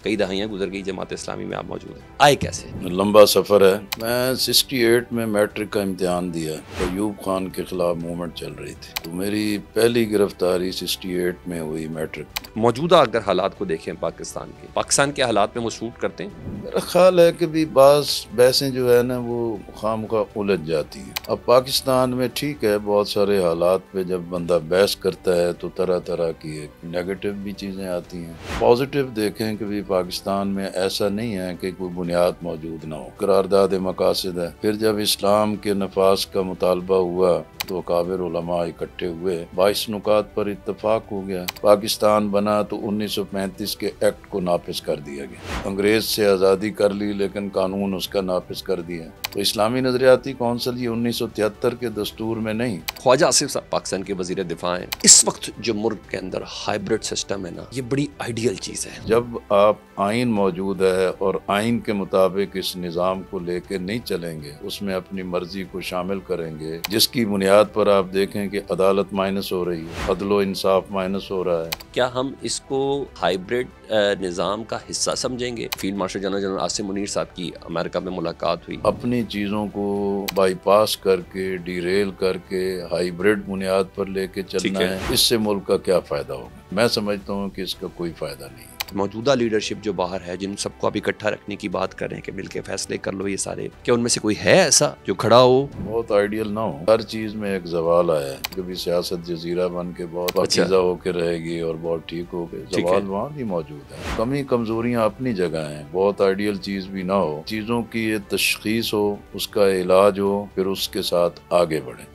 कई दहाइयाँ गुजर गई, जमात इस्लामी में आप मौजूद हैं, आए कैसे? लंबा सफ़र है। मैं 68 में मैट्रिक का इम्तिहान दिया, अयूब खान के खिलाफ मूवमेंट चल रही थी, तो मेरी पहली गिरफ्तारी 68 में हुई मैट्रिक। मौजूदा अगर हालात को देखें पाकिस्तान के हालात में वो सूट करते हैं? मेरा ख्याल है कि भी बाज़ बहसें जो है ना वो खामखा उलझ जाती हैं। अब पाकिस्तान में ठीक है, बहुत सारे हालात पे जब बंदा बहस करता है तो तरह तरह की नेगेटिव भी चीज़ें आती हैं। पॉजिटिव देखें कि भी पाकिस्तान में ऐसा नहीं है कि कोई बुनियाद मौजूद ना हो, करारदाद मकासद है। फिर जब इस्लाम के नफाज का मुतालबा हुआ तो काबिर उलमा इकट्ठे हुए, 22 नुकात पर इत्तफाक हो गया। पाकिस्तान बना तो 1935 के एक्ट को नाफिज कर दिया गया। अंग्रेज से आज़ादी कर ली लेकिन कानून उसका नाफिज कर दिया। तो इस्लामी नजरियाती कौंसिल ये 1973 के दस्तूर में नहीं। ख्वाजा आसिफ साहब पाकिस्तान के वजीर दिफा हैं। इस वक्त जो मुल्क के अंदर हाइब्रिड सिस्टम है ना, ये बड़ी आइडियल चीज़ है। जब आप आइन मौजूद है और आइन के मुताबिक इस निज़ाम को लेके नहीं चलेंगे, उसमें अपनी मर्जी को शामिल करेंगे, जिसकी बुनियाद पर आप देखें कि अदालत माइनस हो रही है, अदलो इंसाफ माइनस हो रहा है। क्या हम इसको हाइब्रिड निज़ाम का हिस्सा समझेंगे? Field marshal general Asim Munir साहब की अमेरिका में मुलाकात हुई। अपनी चीज़ों को बाईपास करके, डिरेल करके हाइब्रिड बुनियाद पर लेके चलना है, इससे मुल्क का क्या फ़ायदा होगा? मैं समझता हूँ कि इसका कोई फ़ायदा नहीं है। मौजूदा लीडरशिप जो बाहर है, जिन सबको आप इकट्ठा रखने की बात कर रहे हैं कि मिलके फैसले कर लो ये सारे, क्या उनमें से कोई है ऐसा जो खड़ा हो? बहुत आइडियल ना हो। हर चीज़ में एक जवाल आया है, कभी सियासत जजीरा बन के बहुत पाकीज़ा होके रहेगी और बहुत ठीक हो गए। जवाल वहाँ भी मौजूद है। कमी कमजोरियाँ अपनी जगह हैं। बहुत आइडियल चीज़ भी ना हो, चीज़ों की ये तशखीस हो, उसका इलाज हो, फिर उसके साथ आगे बढ़े।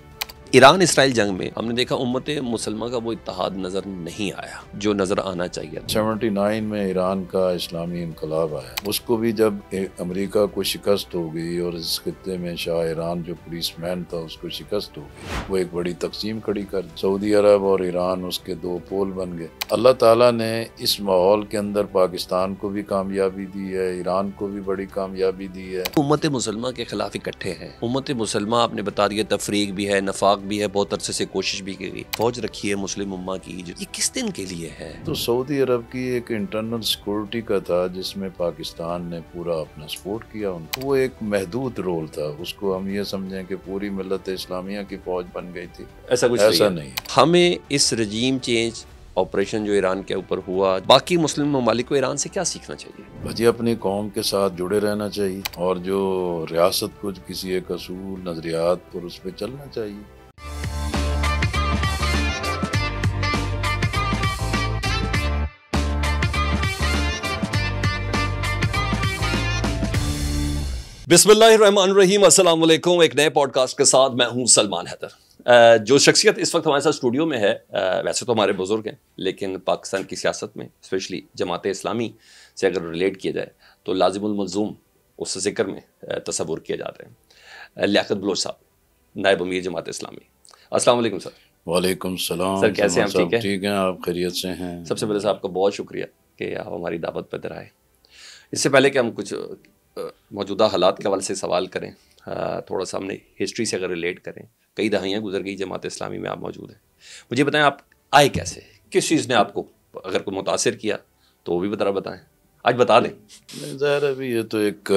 ईरान इसराइल जंग में हमने देखा उम्मत मुसलमान का वो इत्तेहाद नजर नहीं आया जो नजर आना चाहिए। 79 में ईरान का इस्लामी इनकलाब आया, उसको भी जब अमेरिका को शिकस्त हो गई और इस खित्ते में शाह ईरान जो पुलिसमैन था उसको शिकस्त हो गई, वो एक बड़ी तकसीम खड़ी कर, सऊदी अरब और ईरान उसके दो पोल बन गए। अल्लाह ताला ने इस माहौल के अंदर पाकिस्तान को भी कामयाबी दी है, ईरान को भी बड़ी कामयाबी दी है। उम्मत मुसलमान के खिलाफ इकट्ठे हैं। उम्मत मुसलमान आपने बता दिया तफरीक भी है, नफाक भी है, बहुत अरसे से कोशिश भी की गई। फौज रखी है मुस्लिम उम्मा की, ये किस दिन के लिए है? तो सऊदी अरब की एक इंटरनल सिक्योरिटी का था जिसमें पाकिस्तान ने पूरा अपना सपोर्ट किया उनको। वो एक महदूद रोल था, उसको हम ये समझें कि पूरी मिल्लत इस्लामिया की फौज बन गई थी, ऐसा कुछ ऐसा नहीं। हमें इस रजीम चेंज ऑपरेशन जो ईरान के ऊपर हुआ, बाकी मुस्लिम ममालिक को ईरान से क्या सीखना चाहिए? भाजी अपनी कौम के साथ जुड़े रहना चाहिए और जो रियासत को किसी एक असूल नजरियात पर उस पर चलना चाहिए। बिस्मिल्लाहिर्रहमानिर्रहीम, अस्सलाम वालेकुम। एक नए पॉडकास्ट के साथ मैं हूं सलमान हैदर। जो शख्सियत इस वक्त हमारे साथ स्टूडियो में है, वैसे तो हमारे बुजुर्ग हैं, लेकिन पाकिस्तान की सियासत में स्पेशली जमात इस्लामी से अगर रिलेट किया जाए तो लाजिमुल मलजूम उस जिक्र में तस्वुर किया जाता है। लियाकत बलोच साहब, नायब अमीर जमात इस्लामी। अस्सलाम वालेकुम सर। वालेकुम सलाम सर, कैसे हैं आप? ठीक हैं आप? खैरियत से हैं? सबसे पहले साहब का बहुत शुक्रिया कि आप हमारी दावत पर आए। इससे पहले कि हम कुछ मौजूदा हालात के हवाले से सवाल करें, थोड़ा सा हमने हिस्ट्री से अगर रिलेट करें, कई दहाइयाँ गुजर गई, जमात इस्लामी में आप मौजूद हैं। मुझे बताएं आप आए कैसे, किस चीज़ ने आपको अगर कोई मुतासिर किया तो वो भी बताएं, आज बता दें। ज़ाहिर है भी ये तो एक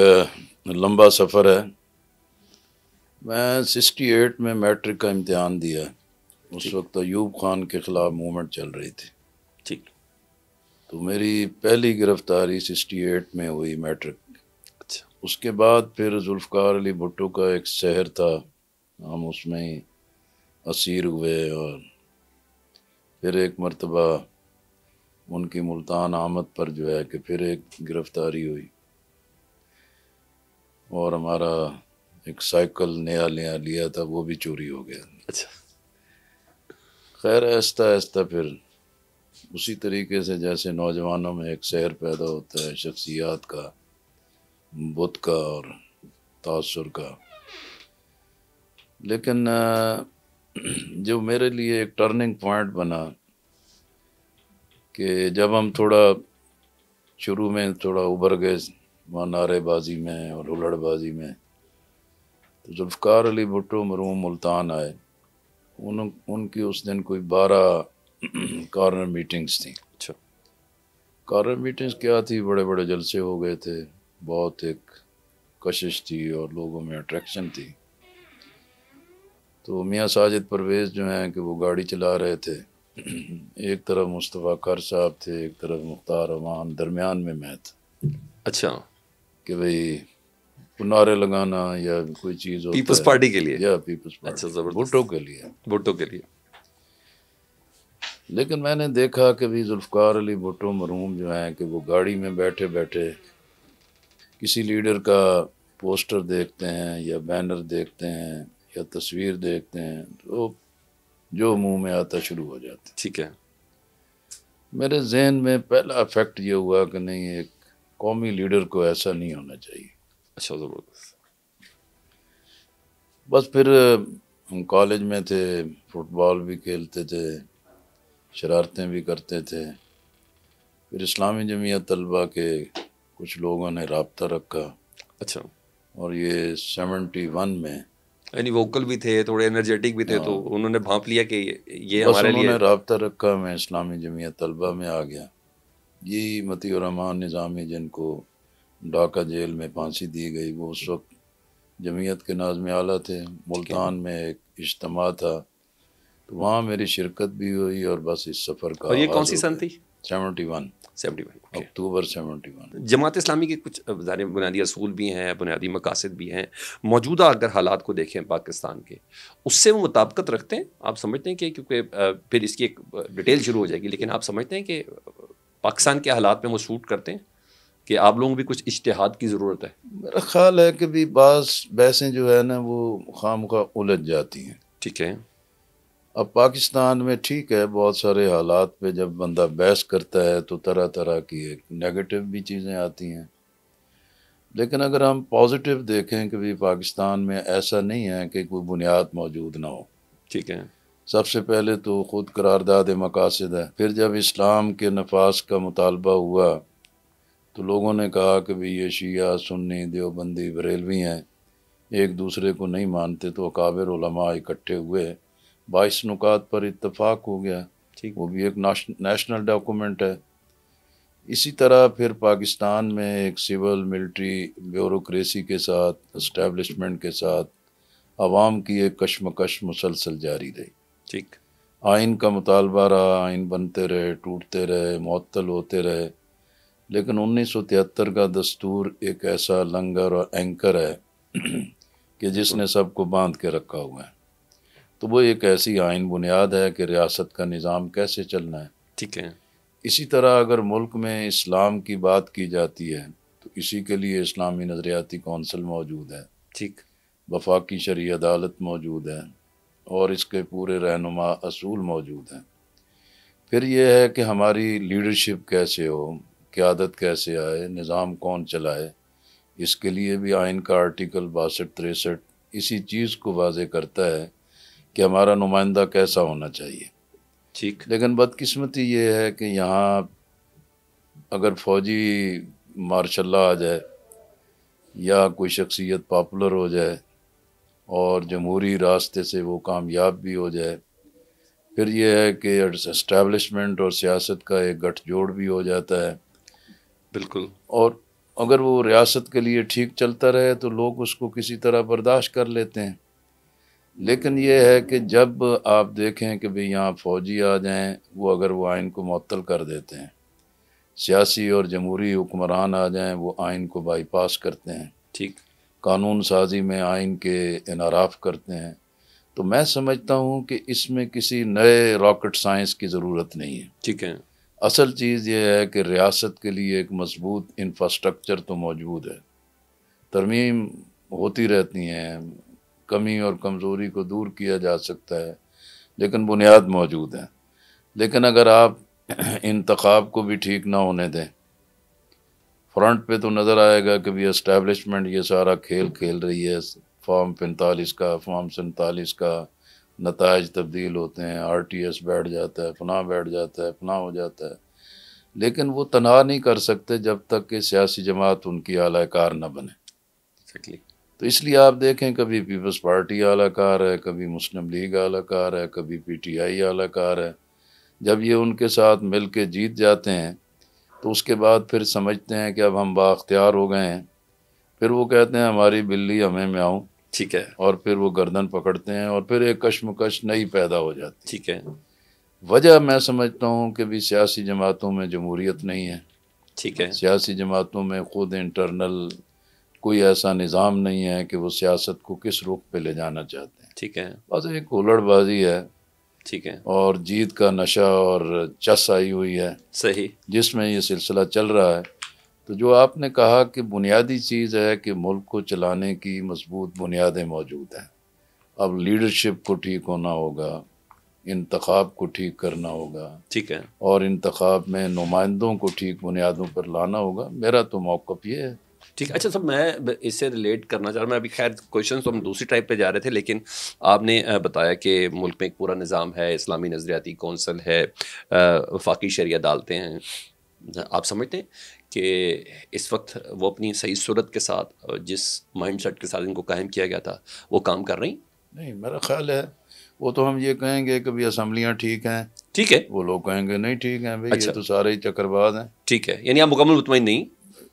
लंबा सफ़र है। मैं 68 में मैट्रिक का इम्तिहान दिया, उस वक्त अयूब खान के ख़िलाफ़ मूवमेंट चल रही थी। ठीक। तो मेरी पहली गिरफ्तारी 68 में हुई मैट्रिक। अच्छा। उसके बाद फिर जुल्फ़कार अली भुट्टो का एक शहर था, हम उसमें ही असीर हुए और फिर एक मरतबा उनकी मुल्तान आमद पर जो है कि फिर एक गिरफ्तारी हुई और हमारा एक साइकिल नया लिया था वो भी चोरी हो गया। अच्छा। खैर आहिस्ता आहिस्ता फिर उसी तरीके से जैसे नौजवानों में एक शहर पैदा होता है शख्सियात का, बुत का और तासुर का, लेकिन जो मेरे लिए एक टर्निंग पॉइंट बना कि जब हम थोड़ा शुरू में थोड़ा उभर गए वहाँ नारेबाजी में और हुल्लड़बाजी में, तो जुल्फ़कार अली भुट्टो मरहूम मुल्तान आए। उनकी उस दिन कोई 12 कॉर्नर मीटिंग्स थी। अच्छा। कार मीटिंग्स क्या थी, बड़े बड़े जलसे हो गए थे, बहुत एक कशिश थी और लोगों में अट्रैक्शन थी। तो मियाँ साजिद परवेज़ जो हैं कि वो गाड़ी चला रहे थे, एक तरफ मुस्तफ़ा कर साहब थे, एक तरफ मुख्तार अमान, दरमियान में मैं था। अच्छा, कि भाई नारे लगाना या कोई चीज़ होता पीपल्स है पार्टी के लिए? या पीपल्स अच्छा, पार्टी, जबरदस्त। भुट्टो के लिए। भुट्टो के लिए। लेकिन मैंने देखा कि भाई जुल्फ़िकार अली भुट्टो मरहूम जो हैं कि वो गाड़ी में बैठे बैठे किसी लीडर का पोस्टर देखते हैं या बैनर देखते हैं या तस्वीर देखते हैं तो जो मुंह में आता शुरू हो जाता है। ठीक है। मेरे जहन में पहला इफेक्ट ये हुआ कि नहीं, एक कौमी लीडर को ऐसा नहीं होना चाहिए। अच्छा, जबरदस्त। बस फिर हम कॉलेज में थे, फुटबॉल भी खेलते थे, शरारतें भी करते थे। फिर इस्लामी जमीयत तलबा के कुछ लोगों ने राब्ता रखा अच्छा, और ये 71 में, यानी वोकल भी थे, थोड़े एनर्जेटिक भी थे, तो उन्होंने भांप लिया कि ये बस हमारे उन्होंने लिए। राब्ता रखा, मैं इस्लामी जमीयत तलबा में आ गया। यही मतीउर रहमान निज़ामी जिनको ढाका जेल में फांसी दी गई, वो उस वक्त जमीयत के नाज़िम आला थे। मुल्तान में एक इज्तिमा था, तो वहाँ मेरी शिरकत भी हुई और बस इस सफ़र का और ये कौन आगाज़ सी हो सन गया। थी? 71, 71, ओके। अक्टूबर 71। जमात इस्लामी के कुछ बुनियादी असूल भी हैं, बुनियादी मकासद भी हैं। मौजूदा अगर हालात को देखें पाकिस्तान के, उससे वो मुताबिकत रखते हैं? आप समझते हैं कि, क्योंकि फिर इसकी एक डिटेल शुरू हो जाएगी, लेकिन आप समझते हैं कि पाकिस्तान के हालात में वो सूट करते हैं कि आप लोगों को भी कुछ इज्तिहाद की ज़रूरत है? मेरा ख्याल है कि भी बाज़ बहसें जो है ना वो खामखा उलझ जाती हैं। ठीक है। अब पाकिस्तान में ठीक है, बहुत सारे हालात पे जब बंदा बहस करता है तो तरह तरह की एक नेगेटिव भी चीज़ें आती हैं। लेकिन अगर हम पॉजिटिव देखें कि भी पाकिस्तान में ऐसा नहीं है कि कोई बुनियाद मौजूद ना हो। ठीक है। सबसे पहले तो ख़ुद करारदाद मकासद है। फिर जब इस्लाम के नफाज का मुतालबा हुआ तो लोगों ने कहा कि भाई ये शिया सुन्नी देवबंदी बरेलवी हैं, एक दूसरे को नहीं मानते, तो अकाबिर उलमा इकट्ठे हुए, 22 नुकात पर इत्तफाक हो गया। ठीक। वो भी एक नेशनल डॉक्यूमेंट है। इसी तरह फिर पाकिस्तान में एक सिविल मिलिट्री ब्यूरोक्रेसी के साथ, इस्टेब्लिशमेंट के साथ आवाम की एक कशमकश मुसलसल जारी रही। ठीक। आइन का मुतालबा रहा, आइन बनते रहे, टूटते रहे, मुअत्तल होते रहे। लेकिन 1973 का दस्तूर एक ऐसा लंगर और एंकर है कि जिसने सबको बांध के रखा हुआ है। तो वो एक ऐसी आइन बुनियाद है कि रियासत का निज़ाम कैसे चलना है। ठीक है। इसी तरह अगर मुल्क में इस्लाम की बात की जाती है तो इसी के लिए इस्लामी नज़रियाती कौंसल मौजूद है, ठीक। वफाकी शरई अदालत मौजूद है और इसके पूरे रहनुमा असूल मौजूद हैं। फिर यह है कि हमारी लीडरशिप कैसे हो, क़यादत कैसे आए, निज़ाम कौन चलाए, इसके लिए भी आइन का आर्टिकल 62-63 इसी चीज़ को वाज़े करता है कि हमारा नुमाइंदा कैसा होना चाहिए। ठीक। लेकिन बदकिस्मती ये है कि यहाँ अगर फ़ौजी मार्शल्ला आ जाए या कोई शख्सियत पॉपुलर हो जाए और जमहूरी रास्ते से वो कामयाब भी हो जाए, फिर ये है कि एस्टेब्लिशमेंट और सियासत का एक गठजोड़ भी हो जाता है। बिल्कुल। और अगर वो रियासत के लिए ठीक चलता रहे तो लोग उसको किसी तरह बर्दाश्त कर लेते हैं। लेकिन ये है कि जब आप देखें कि भाई यहाँ फ़ौजी आ जाएं, वो अगर वो आइन को मुअत्तल कर देते हैं, सियासी और जमहूरी हुक्मरान आ जाएं, वो आइन को बाईपास करते हैं, ठीक। कानून साजी में आइन के इनराफ करते हैं, तो मैं समझता हूँ कि इसमें किसी नए रॉकेट साइंस की ज़रूरत नहीं है। ठीक है। असल चीज़ ये है कि रियासत के लिए एक मजबूत इंफ्रास्ट्रक्चर तो मौजूद है, तरमीम होती रहती हैं, कमी और कमज़ोरी को दूर किया जा सकता है, लेकिन बुनियाद मौजूद है। लेकिन अगर आप इंतखाब को भी ठीक ना होने दें, फ्रंट पे तो नज़र आएगा कि भी एस्टेब्लिशमेंट ये सारा खेल खेल रही है, फॉर्म 45 का, फॉर्म 47 का, नताइज तब्दील होते हैं, RTS बैठ जाता है, फना बैठ जाता है, फना हो जाता है, लेकिन वो तनहा नहीं कर सकते जब तक कि सियासी जमात उनकी आलाकार न बने। एक्जैक्टली। तो इसलिए आप देखें कभी पीपल्स पार्टी आलाकार है, कभी मुस्लिम लीग आलाकार है, कभी PTI आलाकार है। जब ये उनके साथ मिल के जीत जाते हैं तो उसके बाद फिर समझते हैं कि अब हम बाख्तियार हो गए हैं, फिर वो कहते हैं हमारी बिल्ली हमें म्याऊं, ठीक है, और फिर वो गर्दन पकड़ते हैं और फिर एक कशमकश नई पैदा हो जाती है। ठीक है, वजह मैं समझता हूँ कि भी सियासी जमातों में जमहूरियत नहीं है, ठीक है, सियासी जमातों में खुद इंटरनल कोई ऐसा निज़ाम नहीं है कि वो सियासत को किस रुख पे ले जाना चाहते हैं। ठीक है, बस एक हुल्लड़बाजी है ठीक है, और जीत का नशा और चस आई हुई है सही, जिसमें ये सिलसिला चल रहा है। तो जो आपने कहा कि बुनियादी चीज़ है कि मुल्क को चलाने की मजबूत बुनियादें मौजूद हैं। अब लीडरशिप को ठीक होना होगा, इंतखाब को ठीक करना होगा, ठीक है, और इंतखाब में नुमाइंदों को ठीक बुनियादों पर लाना होगा। मेरा तो मौक़िफ़ ये है। ठीक। अच्छा सब मैं इससे रिलेट करना चाह रहा हूँ, मैं अभी खैर क्वेश्चन तो हम दूसरी टाइप पे जा रहे थे, लेकिन आपने बताया कि मुल्क में एक पूरा निज़ाम है, इस्लामी नज़रियाती कौंसल है, वफाकी शरिया डालते हैं। आप समझते हैं कि इस वक्त वो अपनी सही सूरत के साथ जिस माइंड सेट के साथ इनको कायम किया गया था वो काम कर रही? नहीं, मेरा ख्याल है वो तो हम ये कहेंगे कि भाई असम्बलियाँ ठीक हैं, ठीक है, वो लोग कहेंगे नहीं ठीक हैं, भाई ये अच्छा, तो सारे ही चक्करबाज हैं। ठीक है, यानी आप मुकम्मल मुतमईन नहीं?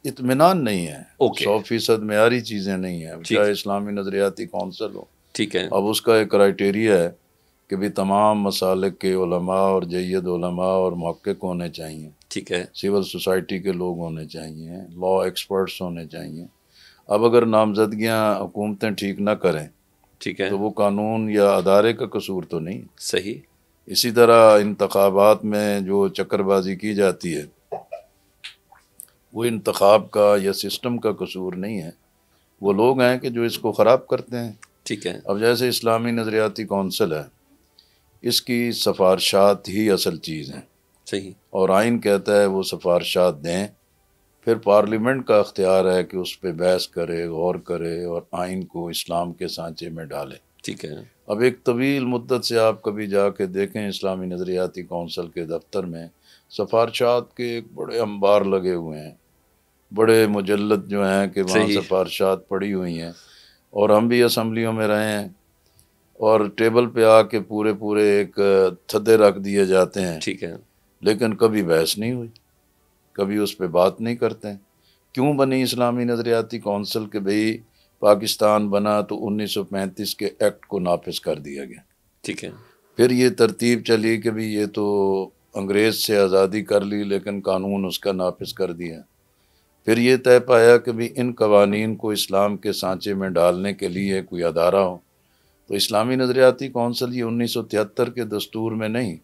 इत्मीनान नहीं है, ओके, 100% मेयारी चीज़ें नहीं हैं, ठीक, चाहे इस्लामी नज़रियाती कौंसल हो। ठीक है, अब उसका एक क्राइटेरिया है कि भी तमाम मसालिक के उलमा और जय्यद उलमा और मुहक्किक होने चाहिए, ठीक है, सिविल सोसाइटी के लोग होने चाहिए, लॉ एक्सपर्ट्स होने चाहिए। अब अगर नामजदगियाँ हुकूमतें ठीक ना करें ठीक है, तो वो कानून या अदारे का कसूर तो नहीं। सही, इसी तरह इंतखाबात में जो चक्करबाजी की जाती है वो इंतखाब का या सिस्टम का कसूर नहीं है, वो लोग हैं कि जो इसको ख़राब करते हैं। ठीक है, अब जैसे इस्लामी नज़रियाती कौंसल है, इसकी सिफारशात ही असल चीज़ हैं, सही, और आइन कहता है वो सिफारशात दें, फिर पार्लियामेंट का अख्तियार है कि उस पर बहस करे, गौर करे और आइन को इस्लाम के सांचे में डाले। ठीक है, अब एक तवील मुद्दत से आप कभी जाके देखें इस्लामी नज़रियाती कौंसल के दफ्तर में सिफारशात के एक बड़े अंबार लगे हुए हैं, बड़े मुजल्लद जो हैं कि वहाँ सही, सिफारशात पड़ी हुई हैं। और हम भी असम्बलियों में रहे हैं और टेबल पे आके पूरे पूरे एक थद्दे रख दिए जाते हैं, ठीक है, लेकिन कभी बहस नहीं हुई, कभी उस पर बात नहीं करते हैं। क्यों बनी इस्लामी नज़रियाती कौंसल के भाई पाकिस्तान बना तो 1935 के एक्ट को नाफिज कर दिया गया, ठीक है, फिर ये तरतीब चली कि भाई ये तो अंग्रेज़ से आज़ादी कर ली लेकिन कानून उसका नाफिज कर दिया, फिर ये तय पाया कि भाई इन कवानीन को इस्लाम के सांचे में डालने के लिए कोई अदारा हो। तो इस्लामी नज़रियाती कौंसल ये 1973 के दस्तूर में नहीं,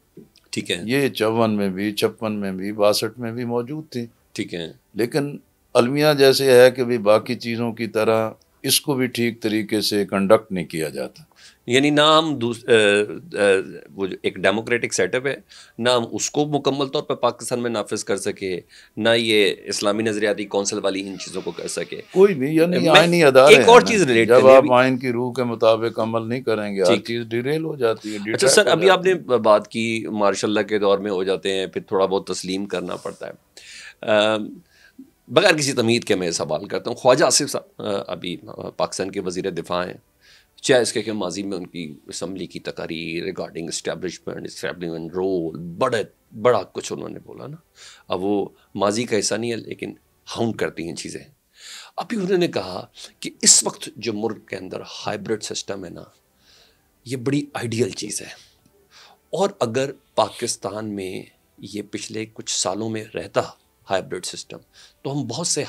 ठीक है, ये 54 में भी, 56 में भी, 62 में भी मौजूद थी। ठीक है, लेकिन अलमिया जैसे है कि भाई बाकी चीज़ों की तरह इसको भी ठीक तरीके से कंडक्ट नहीं किया जाता। यानी ना हम वो जो एक डेमोक्रेटिक सेटअप है, ना हम उसको मुकम्मल तौर पर पाकिस्तान में नाफिज कर सके, ना ये इस्लामी नज़रियाती कौंसल वाली इन चीज़ों को कर सके। कोई भी, यानी मैं आईनी अदारे एक हैं और ना, चीज़ रिलेट जब करनी है आप अभी। आइन की रूह के मुताबिक अमल नहीं करेंगे हर ठीक, चीज़ डिरेल हो जाती है, अच्छा डिट्रैक्ट सर, हो अभी जाती आपने है। बात की मार्शल के दौर में हो जाते हैं, फिर थोड़ा बहुत तस्लीम करना पड़ता है। बगैर किसी तमीद के मैं सवाल करता हूँ, ख्वाजा आसिफ साहब अभी पाकिस्तान के वज़ीर दिफा हैं, चाहे इसके कि माजी में उनकी असम्बली की तकारीर रिगार्डिंग इस्टेब्लिशमेंट रोल बड़ा कुछ उन्होंने बोला ना। अब वो माजी का हिस्सा नहीं है लेकिन हाउंड करती हैं चीज़ें। अभी उन्होंने कहा कि इस वक्त जो मुल्क के अंदर हाइब्रिड सिस्टम है ना, ये बड़ी आइडियल चीज़ है, और अगर पाकिस्तान में ये पिछले कुछ सालों में रहता हाइब्रिड सिस्टम तो हम बहुत से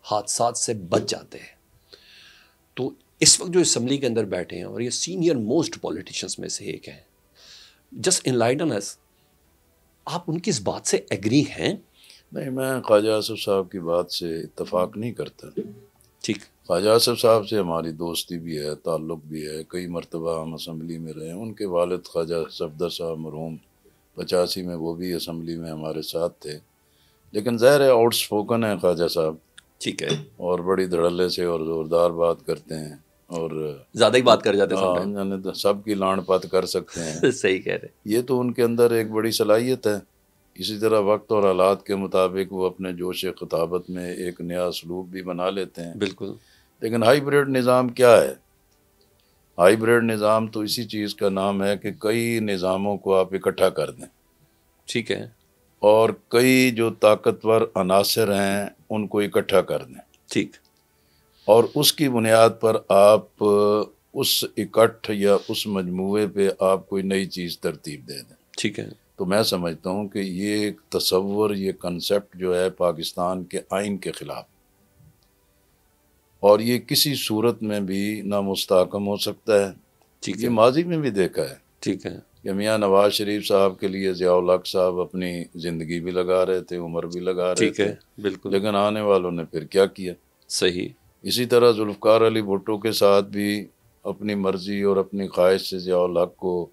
हादसात से बच जाते हैं। तो इस वक्त जो असम्बली के अंदर बैठे हैं और ये सीनियर मोस्ट पॉलिटिशियंस में से एक हैं, जस्ट इनलाइटन अस, आप उनकी इस बात से एग्री हैं? नहीं, मैं ख्वाजा आसिफ साहब की बात से इत्तफाक नहीं करता। ठीक, ख्वाजा आसिफ साहब से हमारी दोस्ती भी है, ताल्लुक़ भी है, कई मरतबा हम असम्बली में रहे हैं। उनके वालिद ख्वाजा सफदर साहब मरहूम 85 में वो भी असम्बली में हमारे साथ थे। लेकिन ज़ाहिर है आउटस्पोकन है ख्वाजा साहब, ठीक है, और बड़ी धड़ल्ले से और ज़ोरदार बात करते हैं, और ज़्यादा ही बात कर जाते हैं समटाइम। जाने तो सबकी लाण पात कर सकते हैं। सही कह रहे, ये तो उनके अंदर एक बड़ी सलाहियत है। इसी तरह वक्त और हालात के मुताबिक वो अपने जोश खिताबत में एक नया असलूब भी बना लेते हैं। बिल्कुल। लेकिन हाइब्रिड निज़ाम क्या है? हाइब्रिड निज़ाम तो इसी चीज़ का नाम है कि कई निज़ामों को आप इकट्ठा कर दें। ठीक है, और कई जो ताकतवर अनासर हैं उनको इकट्ठा कर दें, ठीक, और उसकी बुनियाद पर आप उस इकट्ठ या उस मजमूए पे आप कोई नई चीज़ तरतीब दे दें। ठीक है, तो मैं समझता हूँ कि ये एक तसव्वुर, ये कंसेप्ट जो है पाकिस्तान के आइन के ख़िलाफ़, और ये किसी सूरत में भी ना मुस्तहकम हो सकता है। ठीक ये है, माजी में भी देखा है ठीक है, कि मियाँ नवाज शरीफ साहब के लिए ज़िया-उल हक साहब अपनी ज़िंदगी भी लगा रहे थे, उम्र भी लगा रहे ठीक थे, है, बिल्कुल लेकिन आने वालों ने फिर क्या किया। सही, इसी तरह जुल्फ़िकार अली भुट्टो के साथ भी अपनी मर्ज़ी और अपनी ख्वाहिश से ज़िया-उल हक को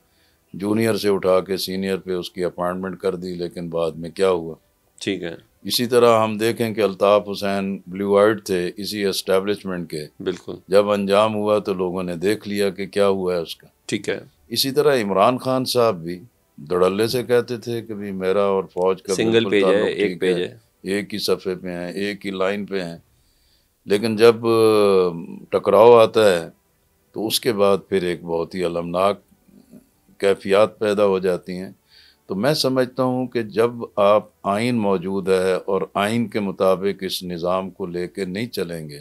जूनियर से उठा के सीनियर पे उसकी अपॉइंटमेंट कर दी, लेकिन बाद में क्या हुआ। ठीक है, इसी तरह हम देखें कि अल्ताफ़ हुसैन ब्लू आइड थे इसी एस्टेब्लिशमेंट के, बिल्कुल, जब अंजाम हुआ तो लोगों ने देख लिया कि क्या हुआ है उसका। ठीक है, इसी तरह इमरान खान साहब भी धड़ल्ले से कहते थे कि भाई मेरा और फौज का सिंगल बिल्कुल पेज है, ताल्लुक एक ठीक पेज है, है, एक ही सफ़े पे हैं, एक ही लाइन पे हैं, लेकिन जब टकराव आता है तो उसके बाद फिर एक बहुत ही अलमनाक कैफियत पैदा हो जाती हैं। तो मैं समझता हूँ कि जब आप आइन मौजूद है और आइन के मुताबिक इस निज़ाम को लेके नहीं चलेंगे,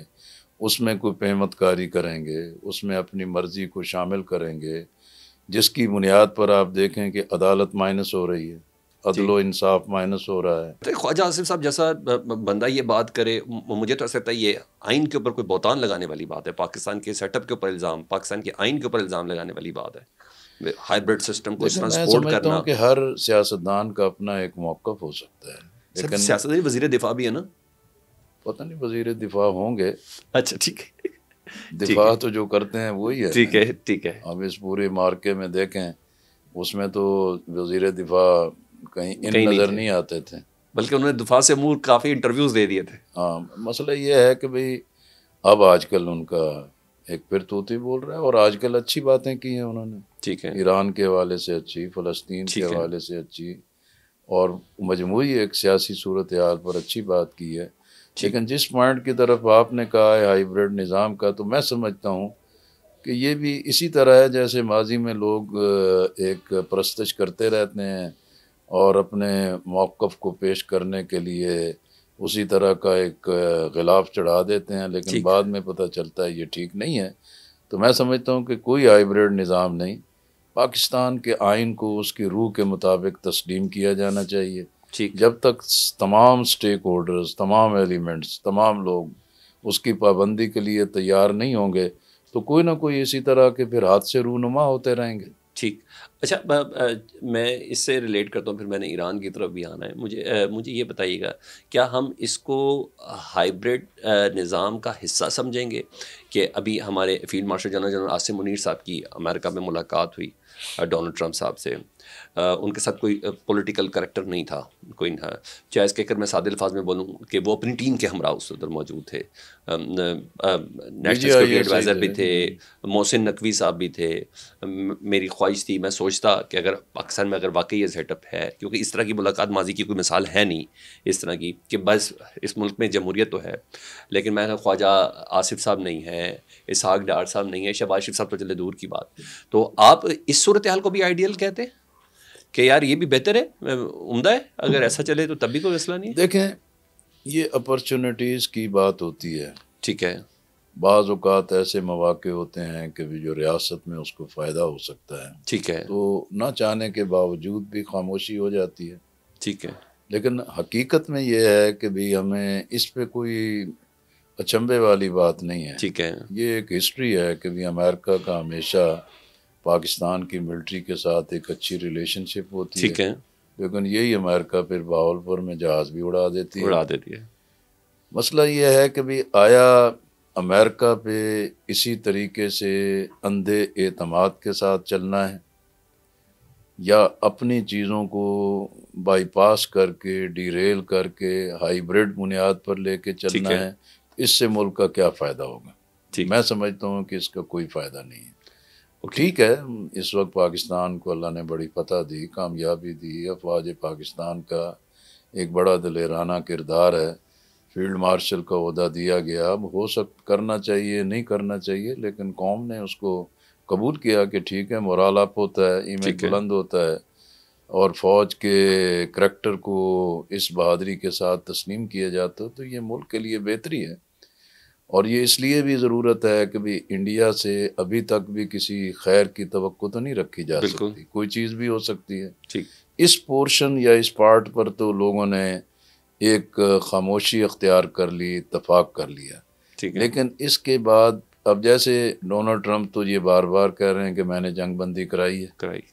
उसमें कोई पेमतकारी करेंगे, उसमें अपनी मर्ज़ी को शामिल करेंगे, जिसकी बुनियाद पर आप देखें कि अदालत माइनस हो रही है, जी। अदल इंसाफ माइनस हो रहा है। तो ख्वाजा आसिफ साहब जैसा बंदा ये बात करे, मुझे तो ऐसा लगता है ये आइन के ऊपर कोई बहतान लगाने वाली बात है, पाकिस्तान के सेटअप के ऊपर इल्ज़ाम, पाकिस्तान के आइन के ऊपर इल्ज़ाम लगाने वाली बात है, हाइब्रिड सिस्टम को इस देखिए, तरह मैं सपोर्ट समझता हूँ करना। कि हर सियासतदान का अपना एक मौक़िफ़ हो सकता है, सिर्फ लेकिन सियासत नहीं, वजीर दिफा भी है ना। पता नहीं वज़ीर दिफ़ा होंगे, अच्छा, ठीक है, ठीक दिफ़ा है, तो जो करते हैं वही है ठीक ना। है, ठीक है, अब इस पूरे मार्के में देखें, उसमें तो वज़ीर दिफ़ा कहीं इन कहीं नहीं नज़र थे, नहीं आते थे। बल्कि उन्होंने दिफा से मुंह काफ़ी इंटरव्यूज़ दे दिए थे। हाँ, मसला ये है कि भाई अब आजकल उनका एक फिर तूती बोल रहा है, और आजकल अच्छी बातें की हैं उन्होंने, ठीक है, ईरान के हवाले से अच्छी, फ़लस्तीन के ठीक है, हवाले से अच्छी, और मजमूई एक सियासी सूरत हाल पर अच्छी बात की है। ठीक, लेकिन जिस पॉइंट की तरफ आपने कहा है हाइब्रिड निज़ाम का, तो मैं समझता हूँ कि ये भी इसी तरह है जैसे माजी में लोग एक परस्तश करते रहते हैं और अपने मौक़िफ़ को पेश करने के लिए उसी तरह का एक ग़िलाफ़ चढ़ा देते हैं, लेकिन ठीक, बाद में पता चलता है ये ठीक नहीं है। तो मैं समझता हूँ कि कोई हाइब्रिड निज़ाम नहीं, पाकिस्तान के आइन को उसकी रूह के मुताबिक तस्लीम किया जाना चाहिए। ठीक, जब तक तमाम स्टेक होल्डर्स, तमाम एलिमेंट्स, तमाम लोग उसकी पाबंदी के लिए तैयार नहीं होंगे, तो कोई ना कोई इसी तरह के फिर हादसे रूनुमा होते रहेंगे। ठीक। अच्छा, मैं इससे रिलेट करता हूँ, फिर मैंने ईरान की तरफ भी आना है। मुझे ये बताइएगा, क्या हम इसको हाइब्रिड निज़ाम का हिस्सा समझेंगे कि अभी हमारे field marshal general Asim Munir साहब की अमेरिका में मुलाकात हुई डोनाल्ड ट्रंप साहब से। उनके साथ कोई पॉलिटिकल करैक्टर नहीं था, कोई ना। जैज़ कहकर मैं सादे अल्फाज में बोलूँ कि वो अपनी टीम के हमरा उस उधर मौजूद थे। नेशनल सिक्योरिटी DGIA एडवाइज़र तो भी है। थे, मोहसिन नकवी साहब भी थे। मेरी ख्वाहिश थी, मैं सोचता कि अगर पाकिस्तान में अगर वाकई ये सेटअप है, क्योंकि इस तरह की मुलाकात माजी की कोई मिसाल है नहीं इस तरह की, कि बस इस मुल्क में जमहूरियत तो है, लेकिन मैं ख्वाजा आसिफ साहब नहीं है, इसहाक डार साहब नहीं है, शहबाज शरीफ साहब तो चले दूर की बात। तो आप इस सूरत हाल को भी आइडियल कहते हैं कि यार ये भी बेहतर है, उम्दा है, अगर ऐसा चले तो तब भी कोई मसला नहीं है। देखें, ये अपॉर्चुनिटीज़ की बात होती है। ठीक है, बाज़ औक़ात ऐसे मौक़े होते हैं कि भी जो रियासत में उसको फ़ायदा हो सकता है, ठीक है, तो ना चाहने के बावजूद भी खामोशी हो जाती है। ठीक है, लेकिन हकीकत में ये है कि भी हमें इस पे कोई अचंभे वाली बात नहीं है। ठीक है, ये एक हिस्ट्री है कि भी अमेरिका का हमेशा पाकिस्तान की मिलिट्री के साथ एक अच्छी रिलेशनशिप होती है, ठीक है, लेकिन यही अमेरिका फिर बहावलपुर में जहाज़ भी उड़ा देती है। उड़ा देती है। मसला ये है कि भी आया अमेरिका पे इसी तरीके से अंधे एतमाद के साथ चलना है, या अपनी चीज़ों को बाईपास करके, डीरेल करके हाइब्रिड बुनियाद पर लेके ठीक चलना है, है। इससे मुल्क का क्या फ़ायदा होगा? ठीक, मैं समझता हूँ कि इसका कोई फ़ायदा नहीं है। ओके, ठीक है, इस वक्त पाकिस्तान को अल्लाह ने बड़ी फतह दी, कामयाबी दी, अफवाज पाकिस्तान का एक बड़ा दलेराना किरदार है, फील्ड मार्शल का ओहदा दिया गया। अब हो करना चाहिए, नहीं करना चाहिए, लेकिन कौम ने उसको कबूल किया कि ठीक है, मोराल अप होता है, इमेज ठीक है, बुलंद होता है, और फ़ौज के करैक्टर को इस बहादुरी के साथ तस्लीम किया जाता तो ये मुल्क के लिए बेहतरी है। और ये इसलिए भी ज़रूरत है कि भी इंडिया से अभी तक भी किसी खैर की तवक्को तो नहीं रखी जा बिल्कुल सकती, कोई चीज़ भी हो सकती है। ठीक इस पोर्शन या इस पार्ट पर तो लोगों ने एक खामोशी अख्तियार कर ली, इत्तफाक कर लिया। ठीक है लेकिन इसके बाद अब जैसे डोनाल्ड ट्रंप तो ये बार बार कह रहे हैं कि मैंने जंगबंदी कराई है, कराई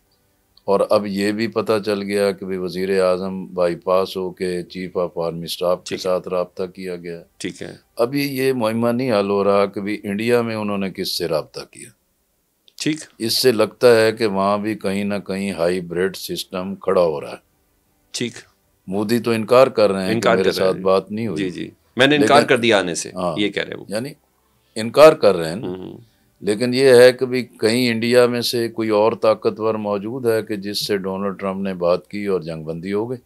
और अब ये भी पता चल गया कि भाई वज़ीर आज़म बाईपास हो के चीफ ऑफ आर्मी स्टाफ के ठीक है साथ रब्ता किया गया। ठीक है अभी ये मुहिम्मा नहीं हल हो रहा कि भाई इंडिया में उन्होंने किससे रब्ता किया। ठीक इससे लगता है कि वहाँ भी कहीं ना कहीं हाइब्रिड सिस्टम खड़ा हो रहा है। ठीक मोदी तो इनकार कर रहे हैं कि इनकार मेरे कर रहे साथ हैं बात नहीं हुई, जी जी मैंने इनकार लेकिन कर दिया आने से हाँ, ये कह रहे हैं वो यानी इनकार कर रहे हैं ना। हम्म, लेकिन ये है कि भी कहीं इंडिया में से कोई और ताकतवर मौजूद है कि जिससे डोनाल्ड ट्रंप ने बात की और जंगबंदी हो गई।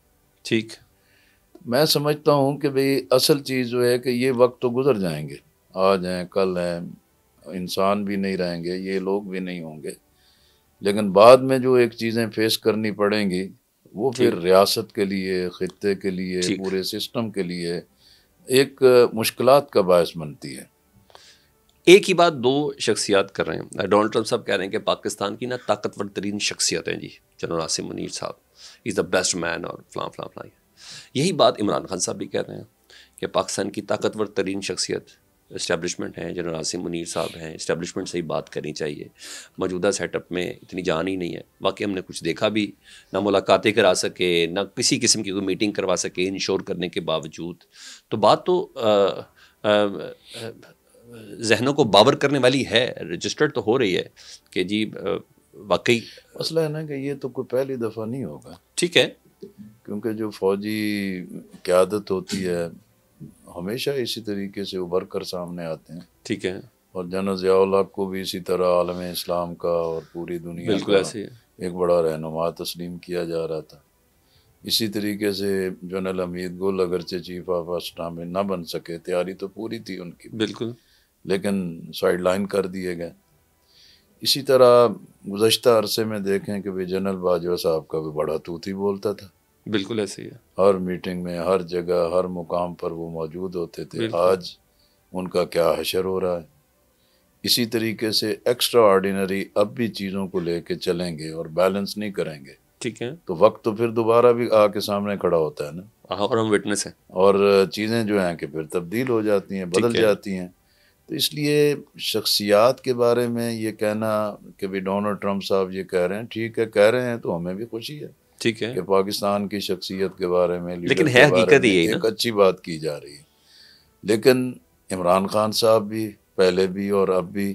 ठीक मैं समझता हूँ कि भाई असल चीज़ जो है कि ये वक्त तो गुजर जाएंगे, आज हैं कल हैं, इंसान भी नहीं रहेंगे, ये लोग भी नहीं होंगे, लेकिन बाद में जो एक चीज़ें फेस करनी पड़ेंगी वो फिर ठीक रियासत के लिए, खित्ते के लिए, ठीक पूरे सिस्टम के लिए एक मुश्किलात का बायस बनती है। एक ही बात दो शख्सियात कर रहे हैं। डोनाल्ड ट्रंप साहब कह रहे हैं कि पाकिस्तान की ना ताकतवर तरीन शख्सियत है जी जनरल आसिम मुनीर साहब, इज़ द बेस्ट मैन और फलां फलां फलां। यही बात इमरान खान साहब भी कह रहे हैं कि पाकिस्तान की ताकतवर तरीन शख्सियत इस्टेब्लिशमेंट है, जनरल आसिम मुनीर साहब हैं। इस्टेब्लिशमेंट से ही बात करनी चाहिए, मौजूदा सेटअप में इतनी जान ही नहीं है। वाकई हमने कुछ देखा भी, ना मुलाकातें करा सके, ना किसी किस्म की कोई मीटिंग करवा सके इंश्योर करने के बावजूद। तो बात तो जहनों को बावर करने वाली है, रजिस्टर्ड तो हो रही है कि जी वाकई मसला है ना कि ये तो कोई पहली दफ़ा नहीं होगा, ठीक है क्योंकि जो फौजी क़यादत होती है हमेशा इसी तरीके से उभर कर सामने आते हैं। ठीक है और जनरल ज़ियाउल हक को भी इसी तरह आलम इस्लाम का और पूरी दुनिया बिल्कुल का ऐसे ही है एक बड़ा रहनुमा तस्लीम किया जा रहा था। इसी तरीके से जनरल हमीद गुल अगरचे चीफ ऑफ स्टाफ में ना बन सके, तैयारी तो पूरी थी उनकी, बिल्कुल लेकिन साइड लाइन कर दिए गए। इसी तरह गुज़श्ता अरसे में देखें कि भाई जनरल बाजवा साहब का भी बड़ा तूती बोलता था, बिल्कुल ऐसे ही है हर मीटिंग में, हर जगह, हर मुकाम पर वो मौजूद होते थे। बिल्कुल आज उनका क्या हशर हो रहा है। इसी तरीके से एक्स्ट्रा ऑर्डिनरी अब भी चीज़ों को लेके चलेंगे और बैलेंस नहीं करेंगे ठीक है तो वक्त तो फिर दोबारा भी आके सामने खड़ा होता है ना, और हम विटनेस हैं और चीज़ें जो हैं कि फिर तब्दील हो जाती हैं, बदल ठीक है जाती हैं। तो इसलिए शख्सियात के बारे में ये कहना कि भाई डोनाल्ड ट्रंप साहब ये कह रहे हैं, ठीक है कह रहे हैं तो हमें भी खुशी है ठीक है कि पाकिस्तान की शख्सियत के बारे में, लीडर लेकिन के है बारे हकीकत में यही ना एक अच्छी बात की जा रही है। लेकिन इमरान खान साहब भी पहले भी और अब भी,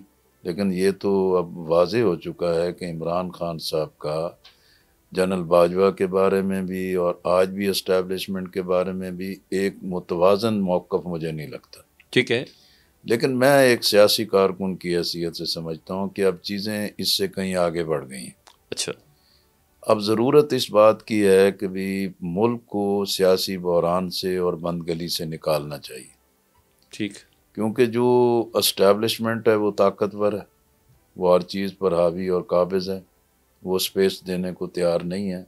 लेकिन ये तो अब वाज़े हो चुका है कि इमरान खान साहब का जनरल बाजवा के बारे में भी और आज भी इस्टेब्लिशमेंट के बारे में भी एक मुतवाज़न मौक़िफ़ मुझे नहीं लगता। ठीक है लेकिन मैं एक सियासी कारकुन की हैसियत से समझता हूँ कि अब चीज़ें इससे कहीं आगे बढ़ गई हैं। अच्छा अब ज़रूरत इस बात की है कि भी मुल्क को सियासी बहरान से और बंदगली से निकालना चाहिए, ठीक क्योंकि जो इस्टेब्लिशमेंट है वो ताकतवर है, वो हर चीज़ पर हावी और काबिज़ है, वो स्पेस देने को तैयार नहीं है।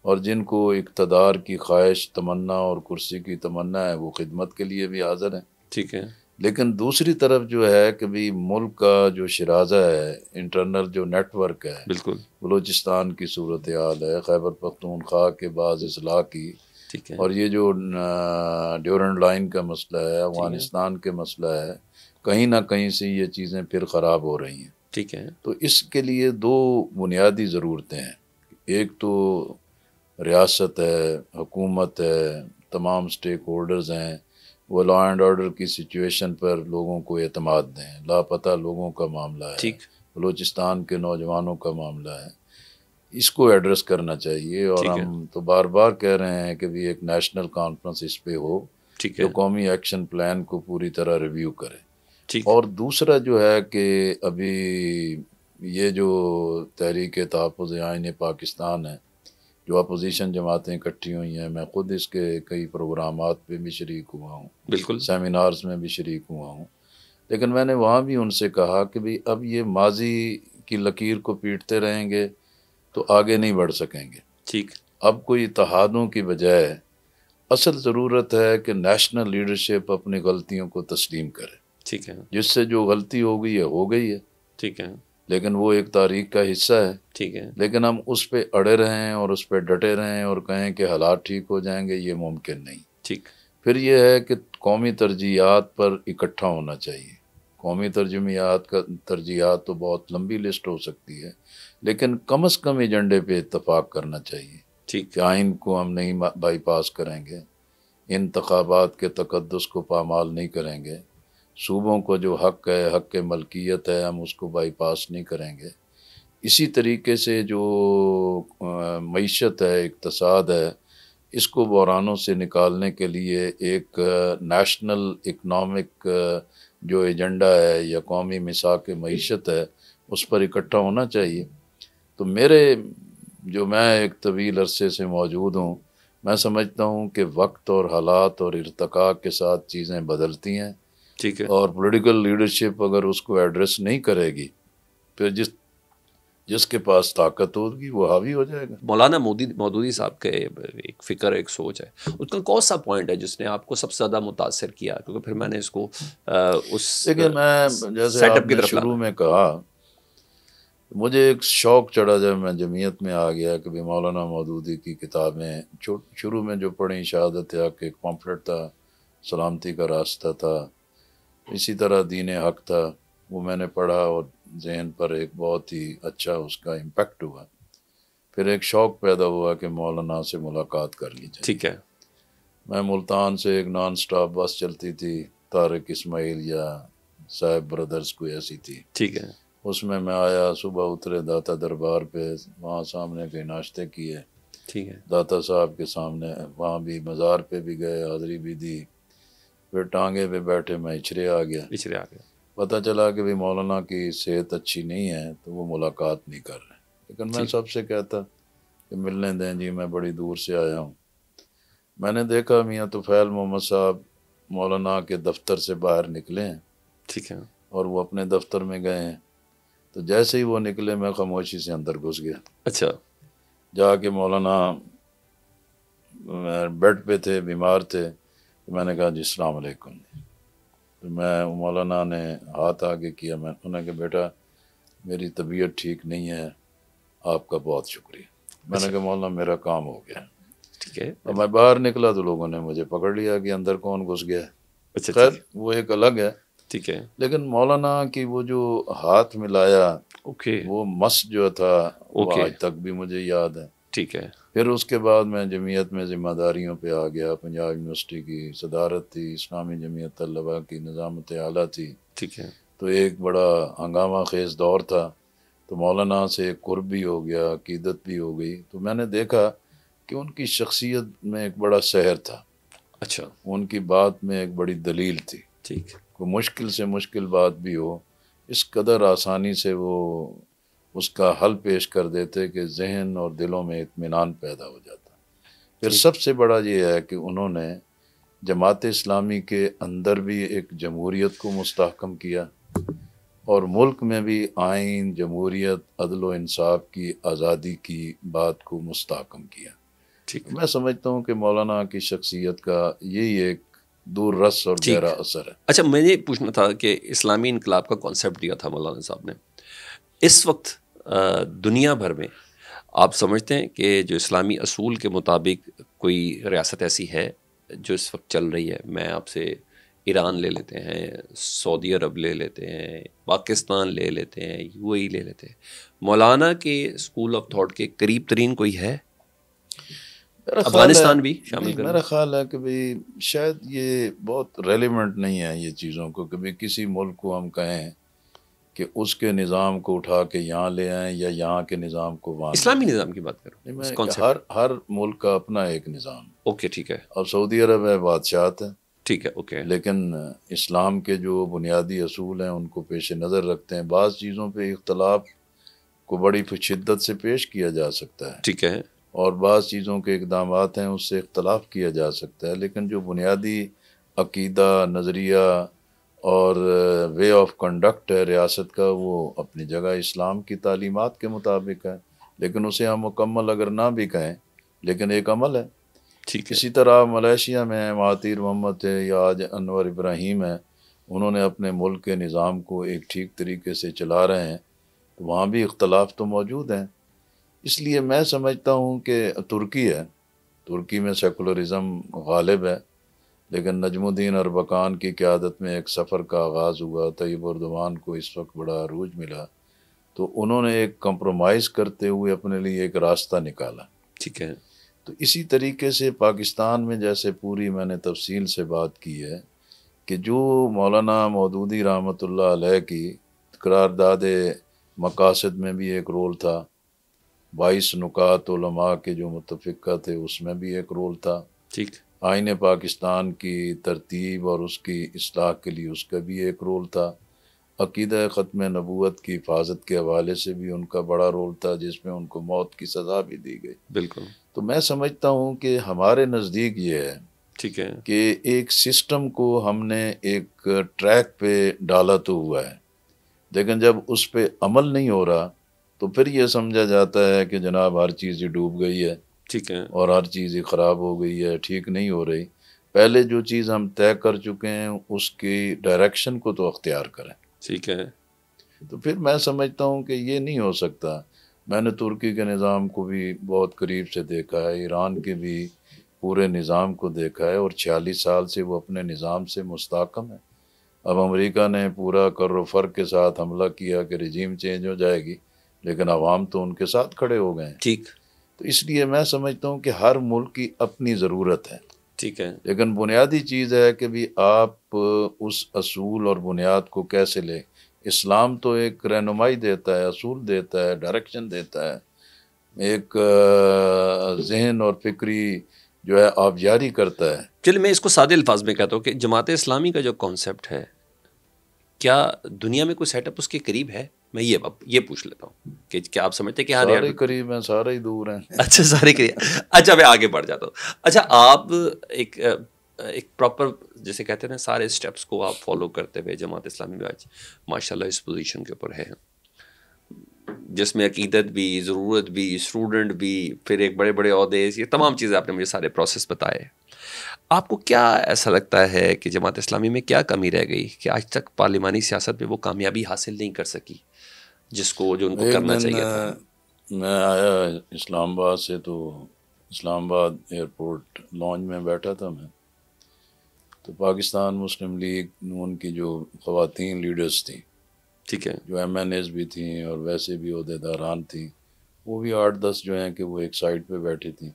और जिनको इक़्तिदार की ख्वाहिश, तमन्ना और कुर्सी की तमन्ना है वो खिदमत के लिए भी हाज़िर हैं। ठीक है लेकिन दूसरी तरफ जो है कि भाई मुल्क का जो शराजा है, इंटरनल जो नेटवर्क है, बिल्कुल बलूचिस्तान की सूरत हाल है, खैबर पख्तूनख्वा के बाद इसलाह की, ठीक है और ये जो ड्यूरेंट लाइन का मसला है, ठीक है अफगानिस्तान के मसला है, कहीं ना कहीं से ये चीज़ें फिर ख़राब हो रही हैं। ठीक है तो इसके लिए दो बुनियादी ज़रूरतें हैं। एक तो रियासत है, हुकूमत है, तमाम स्टेक होल्डर्स हैं, वो लॉ एंड ऑर्डर की सिचुएशन पर लोगों को एतमाद दें। लापता लोगों का मामला है, ठीक बलूचिस्तान के नौजवानों का मामला है, इसको एड्रेस करना चाहिए। और ठीक है हम तो बार बार कह रहे हैं कि भी एक नेशनल कॉन्फ्रेंस इस पे हो ठीक जो है कौमी एक्शन प्लान को पूरी तरह रिव्यू करे। ठीक और दूसरा जो है कि अभी ये जो तहरीक तहफ़्फ़ुज़ आईन पाकिस्तान है, जो अपोजिशन जमातें इकट्ठी हुई हैं, मैं ख़ुद इसके कई प्रोग्रामात पे भी शरीक हुआ हूँ, बिल्कुल सेमिनार्स में भी शरीक हुआ हूँ। लेकिन मैंने वहाँ भी उनसे कहा कि भाई अब ये माजी की लकीर को पीटते रहेंगे तो आगे नहीं बढ़ सकेंगे। ठीक। अब कोई इत्तेहादों की बजाय असल ज़रूरत है कि नेशनल लीडरशिप अपनी गलतियों को तस्लीम करे। ठीक है। जिससे जो गलती हो गई है, ठीक है। लेकिन वो एक तारीख का हिस्सा है। ठीक है। लेकिन हम उस पर अड़े रहें और उस पर डटे रहें और कहें कि हालात ठीक हो जाएंगे, ये मुमकिन नहीं। ठीक। फिर ये है कि कौमी तरजीहात पर इकट्ठा होना चाहिए। कौमी तरजीहात तो बहुत लंबी लिस्ट हो सकती है, लेकिन कम अज़ कम एजेंडे पे इत्तफाक करना चाहिए ठीक। कि आइन को हम नहीं बाईपास करेंगे, इंतखाबात के तकद्दुस को पामाल नहीं करेंगे, सूबों को जो हक़ है, हक़ के मलकियत है, हम उसको बाईपास नहीं करेंगे। इसी तरीके से जो मईशत है, इक़्तिसाद है, इसको बहरानों से निकालने के लिए एक नेशनल इकनॉमिक जो एजेंडा है या कौमी मिसाक मईशत है, उस पर इकट्ठा होना चाहिए। तो मैं एक तवील अरसे से मौजूद हूँ, मैं समझता हूँ कि वक्त और हालात और इर्तिका के साथ चीज़ें बदलती हैं। ठीक है। और पॉलिटिकल लीडरशिप अगर उसको एड्रेस नहीं करेगी, फिर जिसके पास ताकत होगी वो हावी हो जाएगा। मौलाना मौदूदी साहब के एक फ़िक्र, एक सोच है, उसका कौन सा पॉइंट है जिसने आपको सबसे ज़्यादा मुतासर किया? क्योंकि फिर मैंने इसको उस देखिए, मैं जैसे सेटअप की आपने तरफ शुरू लाना। में कहा, मुझे एक शौक़ चढ़ा जब मैं जमीयत में आ गया कि मौलाना मौदूदी की किताबें शुरू में जो पढ़ी, शहादत हक़ एक पम्फलेट था, सलामती का रास्ता था, इसी तरह दीन हक़ था, वो मैंने पढ़ा और ज़हन पर एक बहुत ही अच्छा उसका इम्पेक्ट हुआ। फिर एक शौक़ पैदा हुआ कि मौलाना से मुलाकात करनी चाहिए। ठीक है। मैं मुल्तान से एक नॉन स्टॉप बस चलती थी, तारिक इस्माइल या साहिब ब्रदर्स कोई ऐसी थी, ठीक है। उसमें मैं आया, सुबह उतरे दाता दरबार पे, वहाँ सामने के नाश्ते किए, ठीक है। दाता साहब के सामने, वहाँ भी मज़ार पे भी गए, हाज़री भी दी, फिर टांगे पे बैठे मैं इचरे आ गया। पिछड़े आ गया। पता चला कि भाई मौलाना की सेहत अच्छी नहीं है, तो वो मुलाकात नहीं कर रहे। लेकिन मैं ठीक। सबसे कहता कि मिलने दें जी, मैं बड़ी दूर से आया हूँ। मैंने देखा मियाँ तुफ़ैल मोहम्मद साहब मौलाना के दफ्तर से बाहर निकले हैं ठीक है। और वो अपने दफ्तर में गए हैं। तो जैसे ही वो निकले, मैं खामोशी से अंदर घुस गया। अच्छा। जाके मौलाना बेड पे थे, बीमार थे, तो मैंने कहा जी अस्सलाम वालेकुम। तो मौलाना ने हाथ आगे किया, उन्होंने कहा बेटा मेरी तबीयत ठीक नहीं है, आपका बहुत शुक्रिया। मैंने अच्छा। कहा मौलाना मेरा काम हो गया। ठीक है। अब मैं बाहर निकला तो लोगों ने मुझे पकड़ लिया कि अंदर कौन घुस गया है। अच्छा। ठीक खैर है। वो एक अलग है, ठीक है। लेकिन मौलाना की वो जो हाथ मिलाया, ओके। वो मस जो था, वो ओके। आज तक भी मुझे याद है। ठीक है। फिर उसके बाद मैं जमीयत में ज़िम्मेदारियों पे आ गया। पंजाब यूनिवर्सिटी की सदारत थी, इस्लामी जमीयत तलबा की निज़ामत आला थी, ठीक है। तो एक बड़ा हंगामा खेज़ दौर था। तो मौलाना से कुर्ब भी हो गया, अकीदत भी हो गई। तो मैंने देखा कि उनकी शख्सियत में एक बड़ा सहर था, अच्छा। उनकी बात में एक बड़ी दलील थी। ठीक। कोई मुश्किल से मुश्किल बात भी हो, इस कदर आसानी से वो उसका हल पेश कर देते कि जहन और दिलों में इत्मीनान पैदा हो जाता। फिर ठीक। सबसे बड़ा ये है कि उन्होंने जमात इस्लामी के अंदर भी एक जमहूरियत को मुस्तहकम किया और मुल्क में भी आइन, जमहूरियत, अदल व इंसाफ की आज़ादी की बात को मुस्तहकम किया। ठीक। मैं समझता हूँ कि मौलाना की शख्सियत का यही एक दूर रस और ठीक। गहरा असर है। अच्छा, मैंने पूछना था कि इस्लामी इनकलाब का कॉन्सेप्ट दिया था मौलाना साहब ने। इस वक्त दुनिया भर में आप समझते हैं कि जो इस्लामी असूल के मुताबिक कोई रियासत ऐसी है जो इस वक्त चल रही है? मैं आपसे ईरान ले लेते हैं, सऊदी अरब ले लेते हैं, पाकिस्तान ले लेते हैं, यूएई ले लेते हैं, मौलाना के स्कूल ऑफ थॉट के करीब तरीन कोई है? अफगानिस्तान भी शामिल कर मेरा ख्याल है कि भाई शायद ये बहुत रेलिवेंट नहीं है ये चीज़ों को, कभी किसी मुल्क को हम कहें कि उसके निज़ाम को उठा के यहाँ ले आएँ या यहाँ के निज़ाम को वहाँ ले इस्लामी जाएं। निज़ाम की बात करो, नहीं, उस मैं कॉन्सेप्ट। हर मुल्क का अपना एक निज़ाम। ओके, ठीक है। अब सऊदी अरब है, बादशाहत है, ठीक है। ओके। लेकिन इस्लाम के जो बुनियादी असूल हैं उनको पेश नज़र रखते हैं। बाज़ चीज़ों पे इख्तलाफ को बड़ी शिद्दत से पेश किया जा सकता है ठीक है। और बाज़ चीज़ों के इक़दामात हैं उससे इख्तलाफ किया जा सकता है, लेकिन जो बुनियादी अक़ीदा, नज़रिया और वे ऑफ कंडक्ट है रियासत का, वो अपनी जगह इस्लाम की तालीमात के मुताबिक है। लेकिन उसे हम मुकम्मल अगर ना भी कहें, लेकिन एक अमल है। ठीक है। इसी तरह मलेशिया में महातीर मोहम्मद थे या आज अनवर इब्राहीम है, उन्होंने अपने मुल्क के निज़ाम को एक ठीक तरीके से चला रहे हैं, तो वहाँ भी इख्तलाफ तो मौजूद हैं। इसलिए मैं समझता हूँ कि तुर्की है, तुर्की में सेकुलरिज़म गालिब है, लेकिन नजमुद्दीन अरबकान की क़यादत में एक सफ़र का आगाज़ हुआ। तैयब उर्दवान को इस वक्त बड़ा अरूज मिला, तो उन्होंने एक कंप्रोमाइज़ करते हुए अपने लिए एक रास्ता निकाला। ठीक है। तो इसी तरीके से पाकिस्तान में जैसे पूरी मैंने तफसील से बात की है कि जो मौलाना मौदूदी रहमतुल्लाह अलैह की करारदाद मकासद में भी एक रोल था, 22 नुकात उलमा के जो मुतफ़िक़ा थे उसमें भी एक रोल था, ठीक। आईन पाकिस्तान की तरतीब और उसकी इस्लाह के लिए उसका भी एक रोल था, अक़ीदा ख़त्म नबूवत की हिफाजत के हवाले से भी उनका बड़ा रोल था, जिसमें उनको मौत की सज़ा भी दी गई। बिल्कुल। तो मैं समझता हूँ कि हमारे नज़दीक ये है ठीक है। कि एक सिस्टम को हमने एक ट्रैक पे डाला तो हुआ है, लेकिन जब उस पे अमल नहीं हो रहा तो फिर ये समझा जाता है कि जनाब हर चीज़ ही डूब गई है ठीक है। और हर चीज़ ही ख़राब हो गई है, ठीक नहीं हो रही। पहले जो चीज़ हम तय कर चुके हैं उसकी डायरेक्शन को तो अख्तियार करें। ठीक है। तो फिर मैं समझता हूँ कि ये नहीं हो सकता। मैंने तुर्की के निज़ाम को भी बहुत करीब से देखा है, ईरान के भी पूरे निज़ाम को देखा है, और 46 साल से वो अपने निज़ाम से मुस्तहकम है। अब अमेरिका ने पूरा कर्र फ़र्क के साथ हमला किया कि रिजीम चेंज हो जाएगी, लेकिन अवाम तो उनके साथ खड़े हो गए हैं। ठीक। तो इसलिए मैं समझता हूँ कि हर मुल्क की अपनी ज़रूरत है। ठीक है। लेकिन बुनियादी चीज़ है कि भी आप उस असूल और बुनियाद को कैसे लें। इस्लाम तो एक रहनुमाई देता है, असूल देता है, डायरेक्शन देता है, एक ज़हन और फ़िक्री जो है आबजारी करता है। चलिए मैं इसको सादे अल्फाज में कहता हूँ कि जमात इस्लामी का जो कॉन्सेप्ट है, क्या दुनिया में कोई सेटअप उसके करीब है? मैं ये पूछ लेता हूँ कि क्या आप समझते हैं कि हाँ सारे करीब हैं, सारे ही दूर हैं। अच्छा, सारे करीब। अच्छा, मैं आगे बढ़ जाता हूँ। अच्छा, आप एक प्रॉपर जैसे कहते हैं ना, सारे स्टेप्स को आप फॉलो करते हुए जमात इस्लामी में आज माशाल्लाह इस पोजीशन के ऊपर है, जिसमें अकीदत भी, ज़रूरत भी, स्टूडेंट भी, फिर एक बड़े बड़े ओहदे, ये तमाम चीज़ें आपने मुझे सारे प्रोसेस बताए। आपको क्या ऐसा लगता है कि जमात इस्लामी में क्या कमी रह गई कि आज तक पार्लिमानी सियासत में वो कामयाबी हासिल नहीं कर सकी जो उनको एक करना दिन चाहिए था? मैं आया इस्लामाबाद से, तो इस्लामाबाद एयरपोर्ट लॉन्च में बैठा था मैं, तो पाकिस्तान मुस्लिम लीग नून की जो ख़वातीन लीडर्स थी, ठीक है। जो MNAs भी थी और वैसे भी ओहदेदारान थी, वो भी 8-10 जो हैं कि वो एक साइड पे बैठी थी।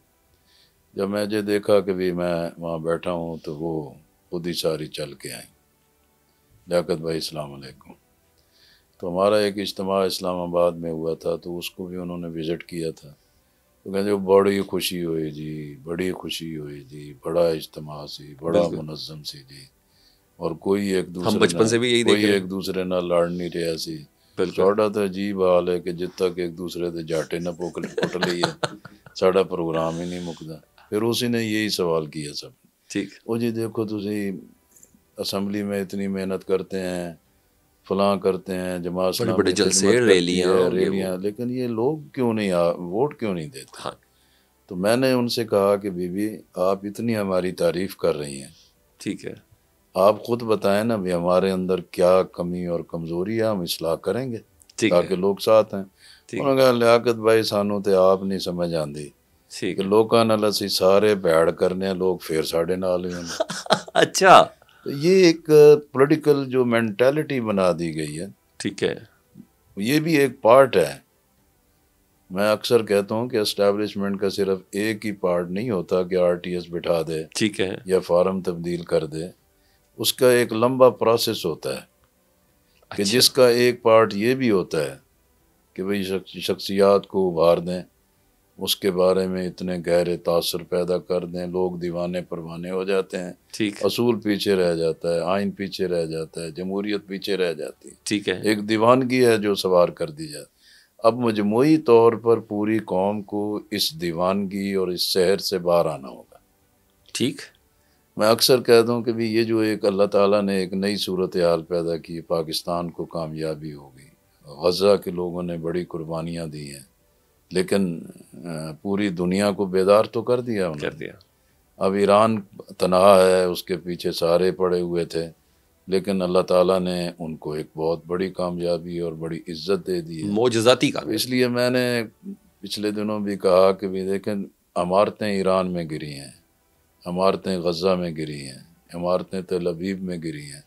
जब मुझे देखा कि भी मैं वहाँ बैठा हूँ, तो वो खुद ही सारी चल के आई, लियाकत भाई अस्सलाम वालेकुम। तो हमारा एक इज्तिमा इस्लामाबाद में हुआ था, तो उसको भी उन्होंने विज़िट किया था। तो कहते बड़ी खुशी हुई जी, बड़ी खुशी हुई जी, बड़ा इज्तिमा सी, बड़ा मुनज़्ज़म सी जी, और कोई एक हम दूसरे बचपन से भी यही देख रहे हैं। एक दूसरे ना लड़ नहीं रहा सी। बिल्कुल। साड़ा तो अजीब हाल है कि जिद तक एक दूसरे के जाटे ना पुट लईए साड़ा प्रोग्राम ही नहीं मुकदा। फिर उसी ने यही सवाल किया सब, ठीक। वो जी देखो तुसी असम्बली में इतनी मेहनत करते हैं, फलां करते हैं, जमात बड़े इस्लामी बड़े जलसे, खिदमत करती रैलियां, है, रैलियाँ, लेकिन ये लोग क्यों नहीं वोट क्यों नहीं देते? हाँ। तो मैंने उनसे कहा कि बीबी आप इतनी हमारी तारीफ़ कर रही हैं, ठीक है, आप खुद बताएं ना भी हमारे अंदर क्या कमी और कमज़ोरी है, हम इस्लाह करेंगे ताकि लोग साथ हैं। उन्होंने कहा लियाकत भाई सानू तो आप नहीं समझ आती कि लोगों नाल असीं सारे बैड़ करने, लोग फिर साढ़े नाल ही होंगे। अच्छा, तो ये एक पॉलिटिकल जो मेंटालिटी बना दी गई है, ठीक है, ये भी एक पार्ट है। मैं अक्सर कहता हूँ कि एस्टैब्लिशमेंट का सिर्फ एक ही पार्ट नहीं होता कि RTS बिठा दे, ठीक है, या फार्म तब्दील कर दे। उसका एक लंबा प्रोसेस होता है कि जिसका एक पार्ट ये भी होता है कि भाई शख्सियात को उभार दें, उसके बारे में इतने गहरे तासुर पैदा कर दें, लोग दीवाने परवाने हो जाते हैं, ठीक, असूल पीछे रह जाता है, आइन पीछे रह जाता है, जमहूरियत पीछे रह जाती है, ठीक है, एक दीवानगी है जो सवार कर दी जाती। अब मजमूई तौर पर पूरी कौम को इस दीवानगी और इस शहर से बाहर आना होगा। ठीक। मैं अक्सर कहता हूँ कि भी ये जो एक अल्लाह ताला ने एक नई सूरत हाल पैदा की, पाकिस्तान को कामयाबी होगी, गज़ा के लोगों ने बड़ी कुर्बानियाँ दी हैं, लेकिन पूरी दुनिया को बेदार तो कर दिया उन्होंने। कर दिया। अब ईरान तनहा है, उसके पीछे सारे पड़े हुए थे, लेकिन अल्लाह ताला ने उनको एक बहुत बड़ी कामयाबी और बड़ी इज्जत दे दी है। मोजज़ाती तो कामयाबी। इसलिए मैंने पिछले दिनों भी कहा कि भी देखें, इमारतें ईरान में गिरी हैं, इमारतें गज़ा में गिरी हैं, इमारतें तेल अवीव में गिरी हैं,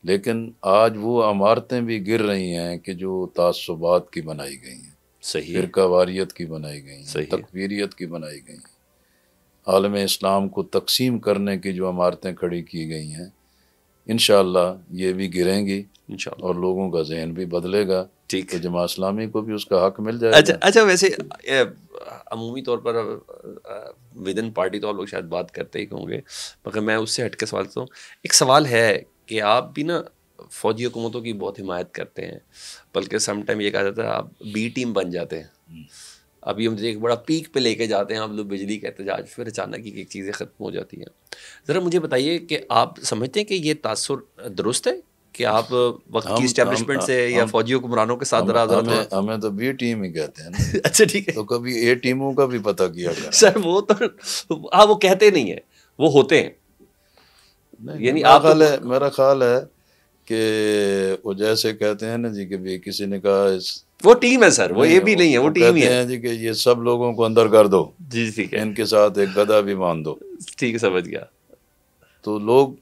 लेकिन आज वो इमारतें भी गिर रही हैं कि जो तासुबात की बनाई गई हैं, सही है। फ़िरका वारियत की बनाई गई हैं, सही है। तकफीरियत की बनाई गई हैं, आलम इस्लाम को तकसीम करने की जो इमारतें खड़ी की गई हैं, इंशाअल्लाह ये भी गिरेंगी इंशाअल्लाह। और लोगों का जहन भी बदलेगा, ठीक। तो जमात इस्लामी को भी उसका हक मिल अच्छा जाएगा। अच्छा, वैसे अमूमी तौर पर विद इन पार्टी तो आप लोग शायद बात करते ही होंगे, मगर मैं उससे हट के सवाल करता हूँ। एक सवाल है कि आप भी ना फौजी हुकूमतों की बहुत हिमायत करते हैं, बल्कि सम टाइम ये कहा जाता है आप बी टीम बन जाते हैं। अभी हम एक बड़ा पीक पे लेके जाते हैं आप लोग बिजली का एहतजाज, फिर अचानक ही एक चीज़ें ख़त्म हो जाती हैं। ज़रा मुझे बताइए कि आप समझते हैं कि ये तासुर दुरुस्त है कि आप वक्त की इस्टेब्लिशमेंट से या फौजी हुक्मरानों के साथ ज़रा हमें हमें तो बी टीम ही कहते हैं ना। अच्छा ठीक है। तो कभी ए टीमों का भी पता किया करें। सर वो तो हाँ, वो कहते नहीं है, वो होते हैं। यानी आप मेरा ख्याल है कि वो जैसे कहते हैं ना जी कि भी किसी ने कहा वो टीम है सर, वो ये भी नहीं है, वो टीम ही है। कहते हैं जी कि ये सब लोगों को अंदर कर दो जी ठीक है, इनके साथ एक गधा भी बांध दो। ठीक है, समझ गया। तो लोग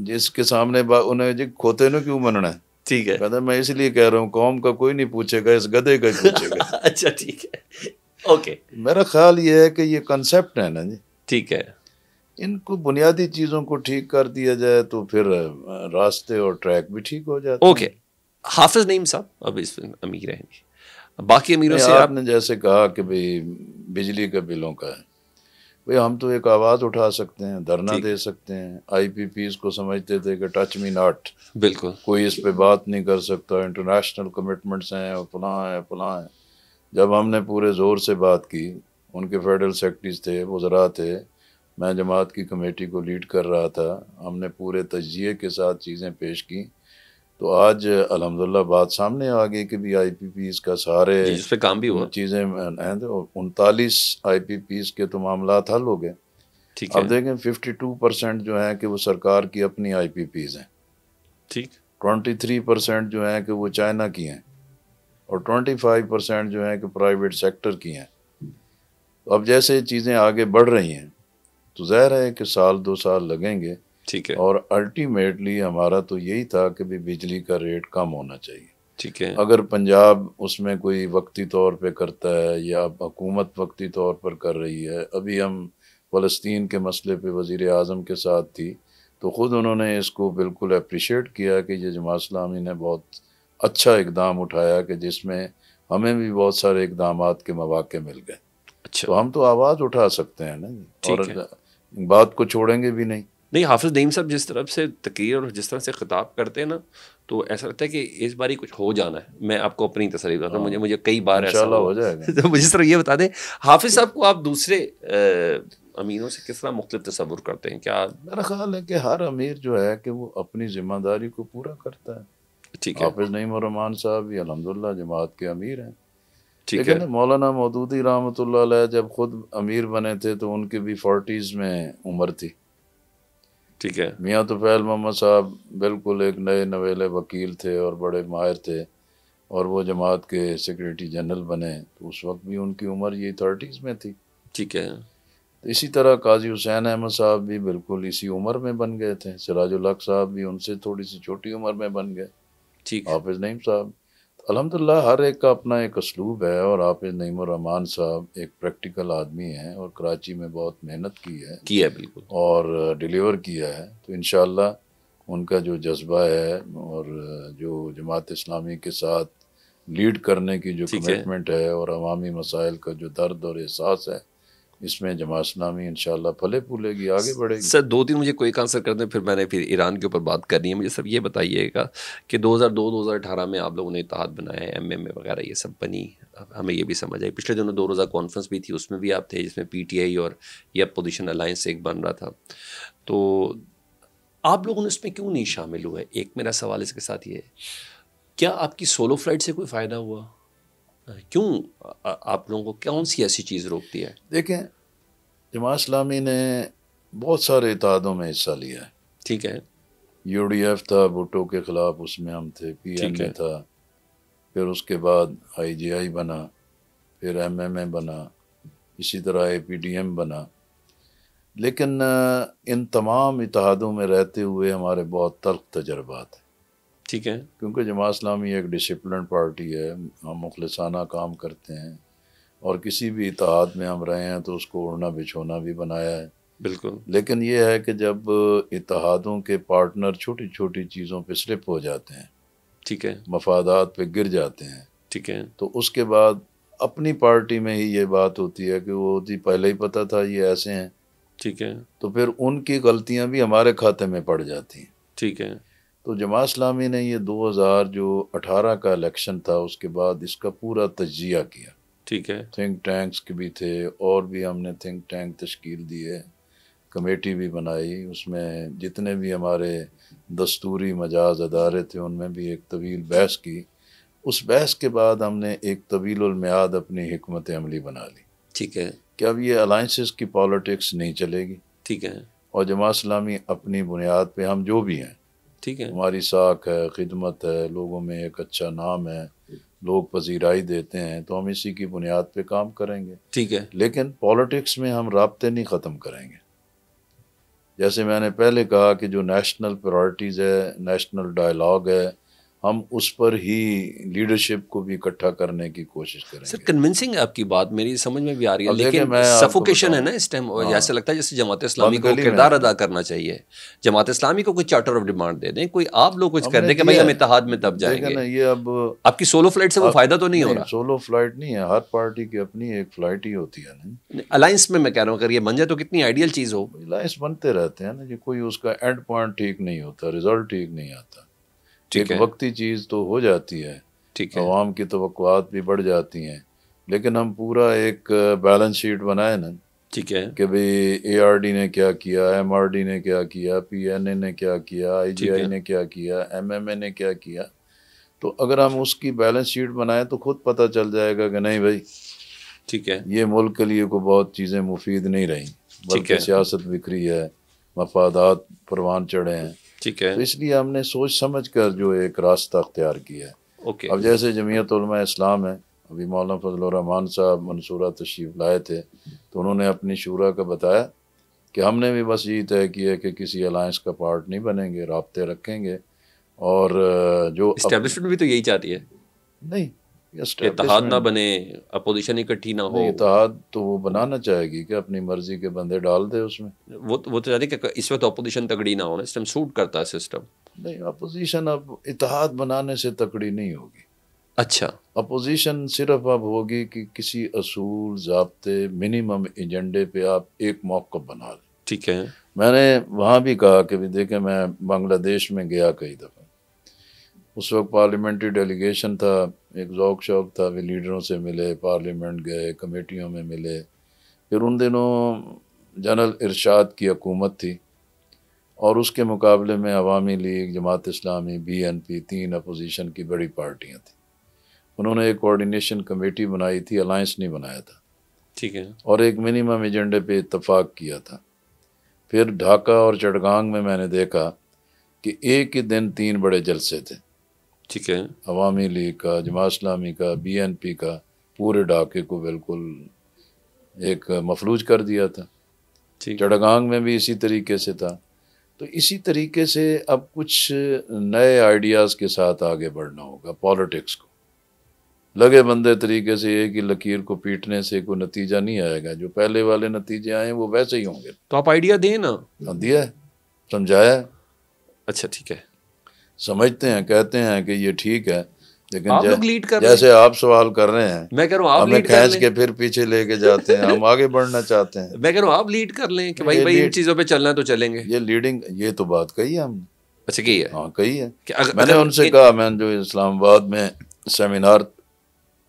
जिसके सामने उन्हें जी खोते न क्यों मनना है, ठीक है। कहते मैं इसलिए कह रहा हूँ कौम का कोई नहीं पूछेगा, इस गधे का ही पूछेगा। अच्छा ठीक है, ओके। मेरा ख्याल ये है कि ये कंसेप्ट है ना जी, ठीक है, इनको बुनियादी चीज़ों को ठीक कर दिया जाए तो फिर रास्ते और ट्रैक भी ठीक हो जाते हैं। ओके। हाफिज नईम साहब अब इस अमीर रहेंगे, बाकी अमीरों से आपने जैसे कहा कि भाई बिजली के बिलों का है, भाई हम तो एक आवाज़ उठा सकते हैं, धरना दे सकते हैं। IPPs को समझते थे कि टच मी नॉट, बिल्कुल कोई इस पे बात नहीं कर सकता, इंटरनेशनल कमिटमेंट्स हैं और फलां है। जब हमने पूरे ज़ोर से बात की, उनके फेडरल सेक्रेटरीज थे, वज़रा थे, मैं जमात की कमेटी को लीड कर रहा था, हमने पूरे तजिए के साथ चीज़ें पेश की, तो आज अल्हम्दुलिल्लाह बात सामने आ गई कि भी IPPs का सारे जिस पे काम भी हुआ चीज़ें हैं, तो 39 IPPs के तो मामला हल हो गए। ठीक है। अब देखें 52% जो हैं कि वो सरकार की अपनी IPPs हैं, ठीक। 23% जो हैं कि वो चाइना की हैं, और 25% जो हैं कि प्राइवेट सेक्टर की हैं। तो अब जैसे चीज़ें आगे बढ़ रही हैं तो ज़ाहिर है कि साल 2 साल लगेंगे। ठीक है। और अल्टीमेटली हमारा तो यही था कि भी बिजली का रेट कम होना चाहिए। ठीक है। अगर पंजाब उसमें कोई वक्ती तौर पे करता है या हुकूमत वक्ती तौर पर कर रही है, अभी हम फ़लस्तीन के मसले पे वज़ीर आज़म के साथ थी तो ख़ुद उन्होंने इसको बिल्कुल अप्रिशिएट किया कि ये जमात इस्लामी ने बहुत अच्छा इक़दाम उठाया कि जिसमें हमें भी बहुत सारे इक़दामात के मौक़े मिल गए। अच्छा, तो हम तो आवाज़ उठा सकते हैं ना, और बात को छोड़ेंगे भी नहीं। नहीं, हाफिज नईम साहब जिस तरफ से तकरीर और जिस तरह से खिताब करते हैं ना, तो ऐसा लगता है कि इस बार ही कुछ हो जाना है। मैं आपको अपनी तसल्ली बताता हूँ, मुझे कई बार ऐसा हो जाएगा। तो मुझे सिर्फ ये बता दें, हाफिज साहब को आप दूसरे अमीरों से किस तरह मुख्तलिफ तस्वुर करते हैं? क्या मेरा ख्याल है कि हर अमीर जो है कि वो अपनी ज़िम्मेदारी को पूरा करता है। ठीक है। हाफिज नईम और रहमान साहब भी अल्हम्दुलिल्लाह जमात के अमीर हैं। ठीक लेकिन है। मौलाना मौदूदी रहमतुल्लाह अलैह जब खुद अमीर बने थे तो उनकी भी 40s में उम्र थी। ठीक है। मियाँ तुफ़ैल मोहम्मद साहब बिल्कुल एक नए नवेले वकील थे और बड़े माहिर थे, और वो जमात के सेक्रेटरी जनरल बने तो उस वक्त भी उनकी उम्र ये 30s में थी। ठीक है। तो इसी तरह काजी हुसैन अहमद साहब भी बिल्कुल इसी उम्र में बन गए थे। सिराजुल हक साहब भी उनसे थोड़ी सी छोटी उम्र में बन गए। ठीक। हाफिज नईम साहब, अल्हम्दुलिल्लाह हर एक का अपना एक असलूब है, और हाफिज नईम और रहमान साहब एक प्रैक्टिकल आदमी हैं और कराची में बहुत मेहनत की है बिल्कुल, और डिलीवर किया है। तो इंशाअल्लाह उनका जो जज्बा है और जो जमात इस्लामी के साथ लीड करने की जो कमिटमेंट है और अवामी मसाइल का जो दर्द और एहसास है, इसमें जमात इस्लामी इंशाअल्लाह फले फूलेगी, आगे बढ़ेगी। सर 2-3 मुझे कोई आंसर कर दें, फिर मैंने ईरान के ऊपर बात करनी है। मुझे सब ये बताइएगा कि 2002-2018 में आप लोगों ने इत्तेहाद बनाया है, MMA वगैरह ये सब बनी, हमें ये भी समझ आई। पिछले दिनों 2 रोज़ा कॉन्फ्रेंस भी थी, उसमें भी आप थे, जिसमें PTI और ये अपोजिशन अलायंस एक बन रहा था। तो आप लोगों ने इसमें क्यों नहीं शामिल हुए? एक मेरा सवाल इसके साथ ये है, क्या आपकी सोलो फ्लाइट से कोई फ़ायदा हुआ? क्यों आप लोगों को कौन सी ऐसी चीज़ रोकती है? देखें, जमात इस्लामी ने बहुत सारे इत्तेहादों में हिस्सा लिया है। ठीक है, UDF था, भुट्टो के ख़िलाफ़, उसमें हम थे। ठीक PNA है, था, फिर उसके बाद IGI बना, फिर MMA बना, इसी तरह APDM बना। लेकिन इन तमाम इत्तेहादों में रहते हुए हमारे बहुत तल्ख़ तजर्बात हैं, ठीक है, क्योंकि जमात इस्लामी एक डिसिप्लिन पार्टी है। हम मुखलिसाना काम करते हैं, और किसी भी इत्तेहाद में हम रहे हैं तो उसको उड़ना बिछोना भी बनाया है। बिल्कुल, लेकिन ये है कि जब इत्तेहादों के पार्टनर छोटी छोटी चीज़ों पे स्लिप हो जाते हैं, ठीक है, मफादात पे गिर जाते हैं, ठीक है, तो उसके बाद अपनी पार्टी में ही ये बात होती है कि वो जी पहले ही पता था ये ऐसे हैं, ठीक है, तो फिर उनकी गलतियां भी हमारे खाते में पड़ जाती हैं। ठीक है, तो जमात इस्लामी ने ये 2018 का इलेक्शन था, उसके बाद इसका पूरा तज्जिया किया। ठीक है, थिंक टैंक्स के भी थे, और भी हमने थिंक टैंक तश्कील दी है, कमेटी भी बनाई। उसमें जितने भी हमारे दस्तूरी मजाज अदारे थे उनमें भी एक तवील बहस की। उस बहस के बाद हमने एक तवील मियाद अपनी हिकमत अमली बना ली ठीक है, कि अब ये अलाइंसेस की पॉलिटिक्स नहीं चलेगी, ठीक है, और जमात इस्लामी अपनी बुनियाद पे हम जो भी हैं, ठीक है, हमारी साख है, खिदमत है, लोगों में एक अच्छा नाम है, लोग पजीराई देते हैं, तो हम इसी की बुनियाद पे काम करेंगे। ठीक है, लेकिन पॉलिटिक्स में हम राब्ते नहीं ख़त्म करेंगे। जैसे मैंने पहले कहा कि जो नेशनल प्रायोरिटीज़ है, नेशनल डायलॉग है, हम उस पर ही लीडरशिप को भी इकट्ठा करने की कोशिश सर करेंगे। कन्विंसिंग है आपकी बात, मेरी समझ में भी आ रही है, अब देखें, लेकिन मैं आपको सफोकेशन है बताऊं, ना इस टाइम। हाँ, ऐसा लगता है जैसे जमात इस्लामी बंद को गली में किरदार है। अदा करना चाहिए। जमात इस्लामी को कोई चार्टर ऑफ डिमांड दे दें, कोई आप लोग कुछ कर हमने दें कि भाई दिया हम है। इत्तेहाद में तब देखें जाएंगे। ना, ये अब आपकी सोलो फ्लाइट से वो फायदा तो नहीं हो रहा। सोलो फ्लाइट नहीं है, हर पार्टी की अपनी एक फ्लाइट ही होती है ना। अलायंस में मैं कह रहा हूँ, अगर ये बन जाए तो कितनी आइडियल चीज़ हो। अलायंस बनते रहते हैं ना जी, कोई उसका एंड पॉइंट ठीक नहीं होता, रिजल्ट ठीक नहीं आता। ठीक एक है, वक्ती चीज़ तो हो जाती है, ठीक है, अवाम की तवक्कुआत भी बढ़ जाती हैं, लेकिन हम पूरा एक बैलेंस शीट बनाए ना ठीक है, कि भाई ARD ने क्या किया, MRD ने क्या किया, PNA ने क्या किया, ठीक IGI है, ने क्या किया, MMA ने क्या किया, तो अगर हम उसकी बैलेंस शीट बनाएं तो खुद पता चल जाएगा कि नहीं भाई, ठीक है, ये मुल्क के लिए को बहुत चीज़ें मुफीद नहीं रही, ठीक बल्कि है, सियासत बिखरी है, मफादात परवान चढ़े हैं। ठीक है, तो इसलिए हमने सोच समझ कर जो एक रास्ता अख्तियार किया है। ओके, अब जैसे जमीयत उलमा इस्लाम है, अभी मौलाना फजल रहमान साहब मंसूरा तशरीफ़ लाए थे, तो उन्होंने अपनी शूरा का बताया कि हमने भी बस यही तय किया कि किसी अलायंस का पार्ट नहीं बनेंगे, राब्ते रखेंगे, और जो इस्टेब्लिशमेंट भी तो यही चाहती है, नहीं, इत्तेहाद ना एस्टेब्लिशमेंट बने, अपोजिशन इकट्ठी ना हो। नहीं, इत्तेहाद तो वो बनाना चाहेगी कि अपनी मर्जी के बंदे डाल दे उसमें। वो तो चाहती है कि इस वक्त अपोजिशन तगड़ी ना हो ना, इस टाइम सूट करता है सिस्टम। नहीं, अपोजिशन अब इत्तेहाद बनाने से तकड़ी नहीं होगी। अच्छा, अपोजिशन सिर्फ अब होगी कि किसी असूल, ज़ाब्ते, मिनिमम एजेंडे पे आप एक मौक़िफ़ बना लें। ठीक है, मैंने वहाँ भी कहा कि भी देखें, मैं बांग्लादेश में गया कई दफ़ा, उस वक्त पार्लियामेंट्री डेलीगेशन था, एक ज़ौक़ शौक़ था, वे लीडरों से मिले, पार्लियामेंट गए, कमेटियों में मिले। फिर उन दिनों जनरल इरशाद की हुकूमत थी, और उसके मुकाबले में अवामी league, Jamaat Islami, BNP, 3 opposition की बड़ी पार्टियाँ थीं। उन्होंने एक कोऑर्डिनेशन कमेटी बनाई थी, अलायंस नहीं बनाया था, ठीक है, और एक मिनिमम एजेंडे पे इत्तफाक किया था। फिर ढाका और चटगांग में मैंने देखा कि एक ही दिन 3 बड़े जलसे थे, ठीक है, अवामी लीग का, जमात इस्लामी का, BNP का, पूरे ढाके को बिल्कुल एक मफलूज कर दिया था। ठीक, चटगांग में भी इसी तरीके से था। तो इसी तरीके से अब कुछ नए आइडियाज़ के साथ आगे बढ़ना होगा पॉलिटिक्स को। लगे बंदे तरीके से एक ही लकीर को पीटने से कोई नतीजा नहीं आएगा, जो पहले वाले नतीजे आए वो वैसे ही होंगे। तो आप आइडिया दें ना। दिया है, समझाया है, अच्छा, ठीक है, समझते हैं, कहते हैं कि ये ठीक है, लेकिन आप लोग लीड कर जैसे आप सवाल कर रहे हैं, मैं कह रहा हूँ आप हमें लीड कर खींच लें। के फिर पीछे लेके जाते हैं, हम आगे बढ़ना चाहते हैं। मैं कह रहा हूँ आप लीड कर लें कि भाई ये भाई इन लीड- चीज़ों पे चलना है तो चलेंगे। ये लीडिंग, ये तो बात कही है हमने। अच्छा, की है हाँ, कही है। कि मैंने उनसे कहा, मैंने जो इस्लामाबाद में सेमिनार,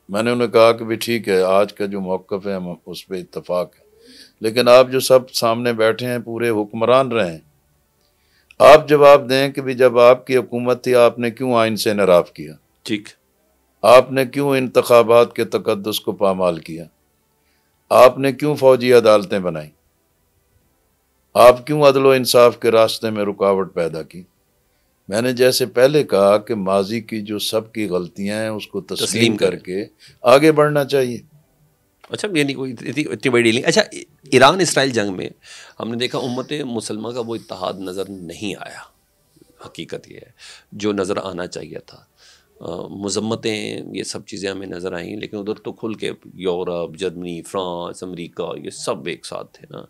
मैंने उन्हें कहा कि भी ठीक है, आज का जो मौक़िफ़ है हम उस पर इत्तफाक है, लेकिन आप जो सब सामने बैठे हैं पूरे हुक्मरान रहे हैं, आप जवाब दें कि भी जब आपकी हुकूमत थी आपने क्यों आइन से इनराफ किया। ठीक, आपने क्यों इंतखाबात के तकद्दुस को पामाल किया? आपने क्यों फौजी अदालतें बनाई? आप क्यों अदल इंसाफ के रास्ते में रुकावट पैदा की? मैंने जैसे पहले कहा कि माजी की जो सब की गलतियां हैं उसको तस्लीम करके आगे बढ़ना चाहिए। अच्छा, ये नहीं कोई इतनी बड़ी डीलिंग। अच्छा, ईरान इसराइल जंग में हमने देखा उम्मत मुसलमान का वो इत्तेहाद नज़र नहीं आया। हकीकत ये है, जो नज़र आना चाहिए था। मज़म्मतें, ये सब चीज़ें हमें नज़र आई, लेकिन उधर तो खुल के यूरोप, जर्मनी, फ्रांस, अमेरिका, ये सब एक साथ थे ना।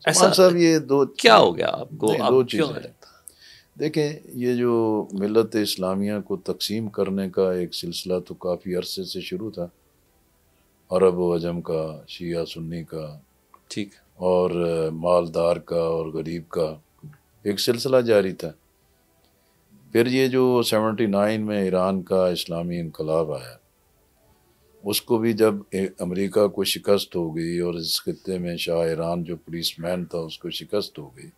ऐसा साहब ये दो क्या हो गया आपको? नहीं, आप दो क्यों चीज़ें लगता? देखें, ये जो मिलत इस्लामिया को तकसीम करने का एक सिलसिला तो काफ़ी अरसे से शुरू था, अरब व अजम का, शिया सुन्नी का, ठीक, और मालदार का और गरीब का एक सिलसिला जारी था। फिर ये जो 79 में ईरान का इस्लामी इनकलाब आया, उसको भी जब अमेरिका को शिकस्त हो गई और इस खत्ते में शाह ईरान जो पुलिसमैन था उसको शिकस्त हो गई,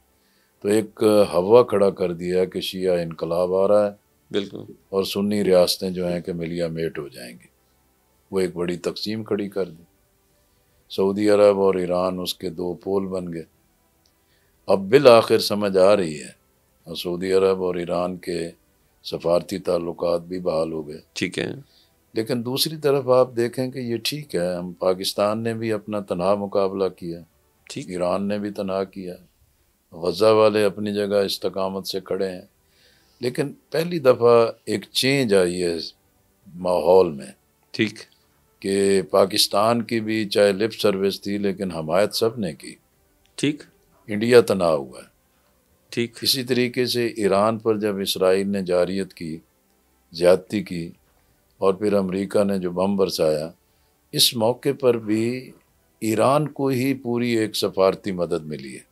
तो एक हवा खड़ा कर दिया कि शिया इनकलाब आ रहा है, बिल्कुल, और सुन्नी रियासतें जो हैं कि मिलिया मेट हो जाएंगी। वो एक बड़ी तकसीम खड़ी कर दी। सऊदी अरब और ईरान उसके दो पोल बन गए। अब बिल आखिर समझ आ रही है और सऊदी अरब और ईरान के सफारती ताल्लुकात भी बहाल हो गए। ठीक है, लेकिन दूसरी तरफ आप देखें कि ये ठीक है, हम पाकिस्तान ने भी अपना तनहा मुकाबला किया, ठीक, ईरान ने भी तनहा किया, गज़ा वाले अपनी जगह इस्तकामत से खड़े हैं। लेकिन पहली दफ़ा एक चेंज आई है माहौल में ठीक, कि पाकिस्तान की भी चाहे लिप सर्विस थी लेकिन हमायत सब ने की। ठीक, इंडिया तना हुआ है। ठीक, इसी तरीके से ईरान पर जब इसराइल ने जारियत की, ज़्यादती की, और फिर अमेरिका ने जो बम बरसाया, इस मौके पर भी ईरान को ही पूरी एक सफारती मदद मिली है।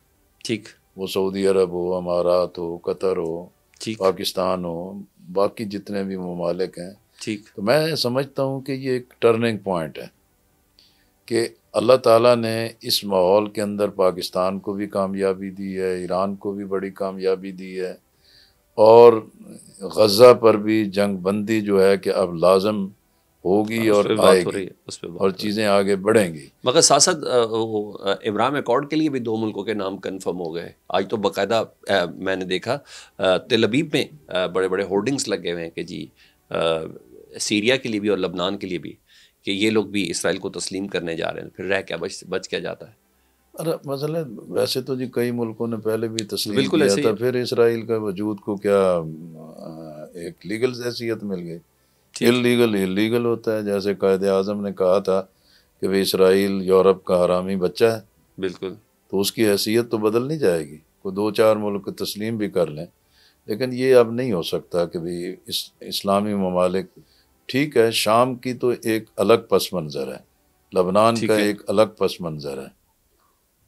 ठीक, वो सऊदी अरब हो, अमारात हो, कतर हो, ठीक, पाकिस्तान हो, बाकी जितने भी ममालिक हैं। ठीक, तो मैं समझता हूँ कि ये एक टर्निंग पॉइंट है कि अल्लाह ताला ने इस माहौल के अंदर पाकिस्तान को भी कामयाबी दी है, ईरान को भी बड़ी कामयाबी दी है, और गज़ा पर भी जंग बंदी जो है कि अब लाजम होगी उस और पे बात हो आएगी, रही है, उस पे बात और हो रही चीज़ें आगे बढ़ेंगी। है। मगर साथ साथ इब्राहिम अकॉर्ड के लिए भी दो मुल्कों के नाम कंफर्म हो गए। आज तो बाकायदा मैंने देखा तेल अवीव में बड़े बड़े होर्डिंग्स लगे हुए हैं कि जी सीरिया के लिए भी और लबनान के लिए भी, कि ये लोग भी इसराइल को तस्लीम करने जा रहे हैं। फिर रह क्या बच क्या जाता है? अरे मसला वैसे तो जी कई मुल्कों ने पहले भी तस्लीम बिल्कुल किया ऐसे ही था, है। फिर इसराइल का वजूद को क्या एक लीगल हैसियत मिल गई। ठीक, इलीगल होता है, जैसे कायद आज़म ने कहा था कि भाई इसराइल यूरोप का हरामी बच्चा है, बिल्कुल, तो उसकी हैसियत तो बदल नहीं जाएगी। कोई दो चार मुल्क तस्लीम भी कर लें, लेकिन ये अब नहीं हो सकता कि भाई इस्लामी ममालिक, ठीक है, शाम की तो एक अलग पस मंज़र है, लबनान का ठीक है, एक अलग पस मंज़र है,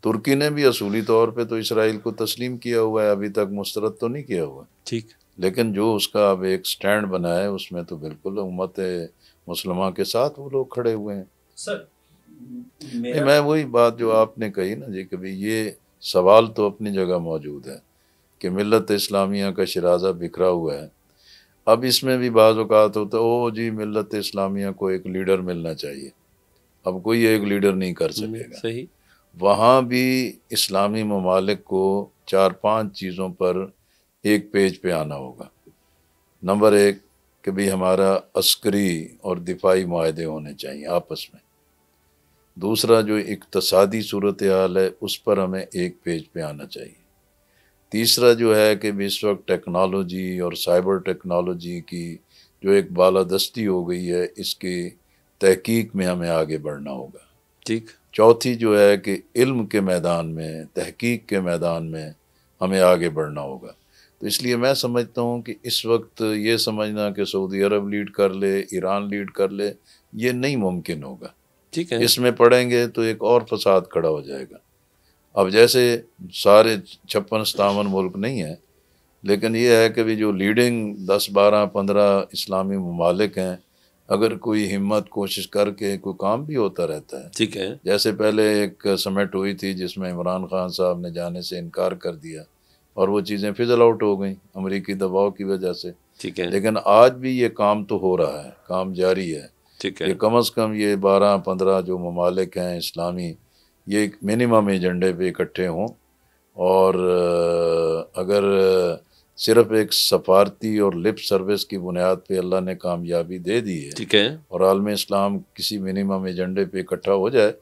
तुर्की ने भी असूली तौर पे तो इसराइल को तस्लीम किया हुआ है, अभी तक मुस्तरद तो नहीं किया हुआ, ठीक, लेकिन जो उसका अब एक स्टैंड बना है उसमें तो बिल्कुल उम्मत मुसलमान के साथ वो लोग खड़े हुए हैं। सर नहीं, मैं वही बात जो आपने कही ना जी, कभी ये सवाल तो अपनी जगह मौजूद है कि मिल्लत इस्लामिया का शराजा बिखरा हुआ है। अब इसमें भी बाज़ औक़ात होता है, ओ जी मिल्लत इस्लामिया को एक लीडर मिलना चाहिए। अब कोई एक लीडर नहीं कर सकेगा। सही, वहाँ भी इस्लामी ममालिक को 4-5 चीज़ों पर एक पेज पे आना होगा। नंबर एक कि भाई हमारा अस्करी और दिफाई मुआहदे होने चाहिए आपस में। दूसरा जो इक़्तिसादी सूरत हाल है उस पर हमें एक पेज पे आना चाहिए। तीसरा जो है कि इस वक्त टेक्नोलॉजी और साइबर टेक्नोलॉजी की जो एक बालादस्ती हो गई है, इसकी तहकीक में हमें आगे बढ़ना होगा। ठीक, चौथी जो है कि इल्म के मैदान में, तहकीक के मैदान में हमें आगे बढ़ना होगा। तो इसलिए मैं समझता हूँ कि इस वक्त ये समझना कि सऊदी अरब लीड कर ले, ईरान लीड कर ले, ये नहीं मुमकिन होगा। ठीक है, इसमें पढ़ेंगे तो एक और फसाद खड़ा हो जाएगा। अब जैसे सारे 56-57 मुल्क नहीं हैं, लेकिन ये है कि भी जो लीडिंग 10-12-15 इस्लामी ममालिक हैं, अगर कोई हिम्मत कोशिश करके कोई काम भी होता रहता है। ठीक है, जैसे पहले एक समिट हुई थी जिसमें इमरान खान साहब ने जाने से इनकार कर दिया और वो चीज़ें फिजल आउट हो गई अमेरिकी दबाव की वजह से। ठीक है, लेकिन आज भी ये काम तो हो रहा है, काम जारी है। ठीक ये है, कम अज़ कम ये 12-15 जो ममालिक हैं इस्लामी, ये एक मिनिमम एजेंडे पे इकट्ठे हों, और अगर सिर्फ एक सफारती और लिप सर्विस की बुनियाद पे अल्लाह ने कामयाबी दे दी है ठीक है, और आलम इस्लाम किसी मिनिमम एजेंडे पे इकट्ठा हो जाए,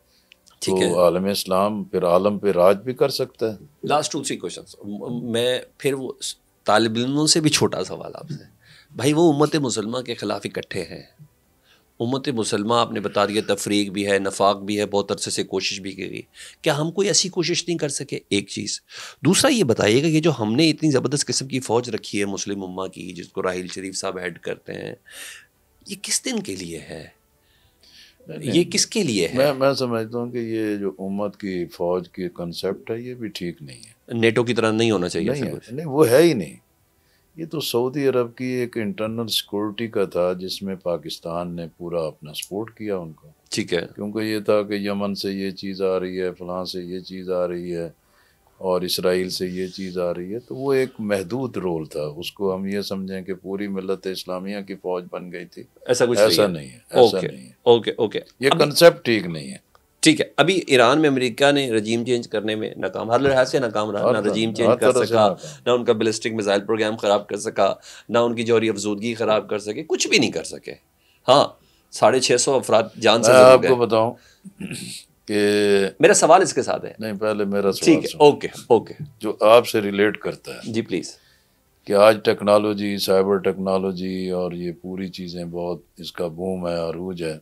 ठीक है। तो आलम इस्लाम फिर आलम पे राज भी कर सकता है। Last 2-3 questions. मैं फिर वो तालिब इल्मों से भी छोटा सवाल आपसे, भाई वो उम्मत मुसलमा के खिलाफ इकट्ठे हैं। उम्मत मुसलमा आपने बता दिया तफरीक भी है, नफाक भी है, बहुत अरसे से कोशिश भी की गई। क्या हम कोई ऐसी कोशिश नहीं कर सके? एक चीज़। दूसरा ये बताइएगा, ये जो हमने इतनी ज़बरदस्त किस्म की फ़ौज रखी है मुस्लिम उम्मा की, जिसको राहिल शरीफ साहब हेड करते हैं, ये किस दिन के लिए है? ये किसके लिए है? मैं समझता हूँ कि ये जो उम्मत की फ़ौज की कंसेप्ट है, ये भी ठीक नहीं है। नेटो की तरह नहीं होना चाहिए नहीं ऐसा है, कुछ? नहीं, वो है ही नहीं। ये तो सऊदी अरब की एक इंटरनल सिक्योरिटी का था, जिसमें पाकिस्तान ने पूरा अपना सपोर्ट किया उनको, ठीक है, क्योंकि ये था कि यमन से ये चीज़ आ रही है, फ़लाँ से ये चीज़ आ रही है, और इसराइल से ये चीज़ आ रही है, तो वो एक महदूद रोल था। उसको हम ये समझें कि पूरी मिल्लत इस्लामिया की फ़ौज बन गई थी, ऐसा कुछ ऐसा नहीं नहीं है, है। ऐसा ओके, नहीं है। Okay, okay. ये कंसेप्ट ठीक नहीं है। ठीक है, अभी ईरान में अमेरिका ने रजीम चेंज करने में नाकाम, हर लिहाज से नाकाम रहा। ना रजीम चेंज हर कर तरह से सका, नाकाम। ना उनका बैलिस्टिक मिसाइल प्रोग्राम ख़राब कर सका, ना उनकी जौहरी अफजूदगी ख़राब कर सके, कुछ भी नहीं कर सके। हाँ, 650 अफराद जान मैं से ज़रूर आपको गए। बताऊं कि मेरा सवाल इसके साथ है। नहीं, पहले मेरा सवाल ठीक है, सुनो, ओके, ओके, जो आपसे रिलेट करता है जी प्लीज़। कि आज टेक्नोलॉजी, साइबर टेक्नोलॉजी और ये पूरी चीज़ें बहुत, इसका बूम है, अरूज है।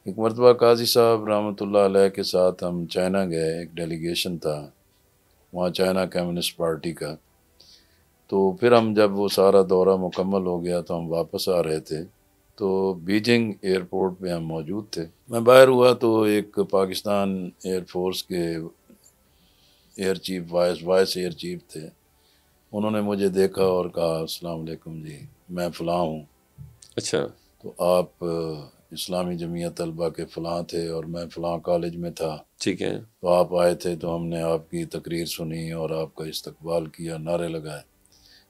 एक मरतबा काजी साहब रहमतुल्लाह अलैह के साथ हम चाइना गए, एक डेलीगेशन था वहाँ चाइना कम्युनिस्ट पार्टी का। तो फिर हम जब वो सारा दौरा मुकम्मल हो गया तो हम वापस आ रहे थे, तो बीजिंग एयरपोर्ट पे हम मौजूद थे। मैं बाहर हुआ तो एक पाकिस्तान एयरफोर्स के air chief, vice air chief थे। उन्होंने मुझे देखा और कहा, अस्सलाम वालेकुम जी, मैं फ़लाँ हूँ, अच्छा, तो आप इस्लामी जमीयत तलबा के फ़लाँ थे और मैं फ़लाँ कॉलेज में था, ठीक है, तो आप आए थे तो हमने आपकी तकरीर सुनी और आपका इस्तकबाल किया, नारे लगाए।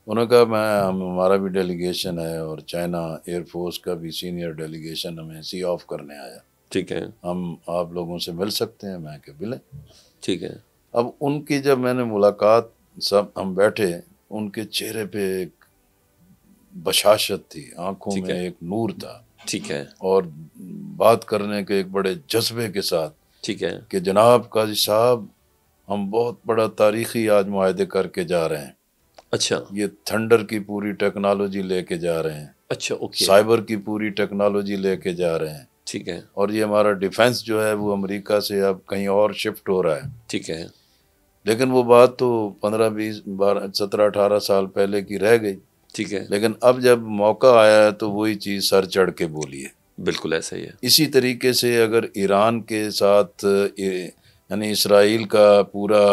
उन्होंने कहा, हमारा भी डेलीगेशन है और चाइना एयरफोर्स का भी सीनियर डेलीगेशन हमें सी ऑफ करने आया, ठीक है, हम आप लोगों से मिल सकते हैं? मैं कहा मिलें। ठीक है, अब उनकी जब मैंने मुलाकात, सब हम बैठे, उनके चेहरे पे एक बशाशत थी, आंखों ठीक में है, एक नूर था, ठीक है, और बात करने के एक बड़े जज्बे के साथ ठीक है, कि जनाब काजी साहब, हम बहुत बड़ा तारीख़ी आज मुआहदे करके जा रहे हैं। अच्छा, ये थंडर की पूरी टेक्नोलॉजी लेके जा रहे हैं, अच्छा, ओके, साइबर की पूरी टेक्नोलॉजी लेके जा रहे हैं, ठीक है, और ये हमारा डिफेंस जो है वो अमेरिका से अब कहीं और शिफ्ट हो रहा है। ठीक है, लेकिन वो बात तो 15-20-17-18 साल पहले की रह गई, ठीक है, लेकिन अब जब मौका आया है तो वही चीज़ सर चढ़ के बोली है। बिल्कुल ऐसा ही है। इसी तरीके से अगर ईरान के साथ यानी इसराइल का पूरा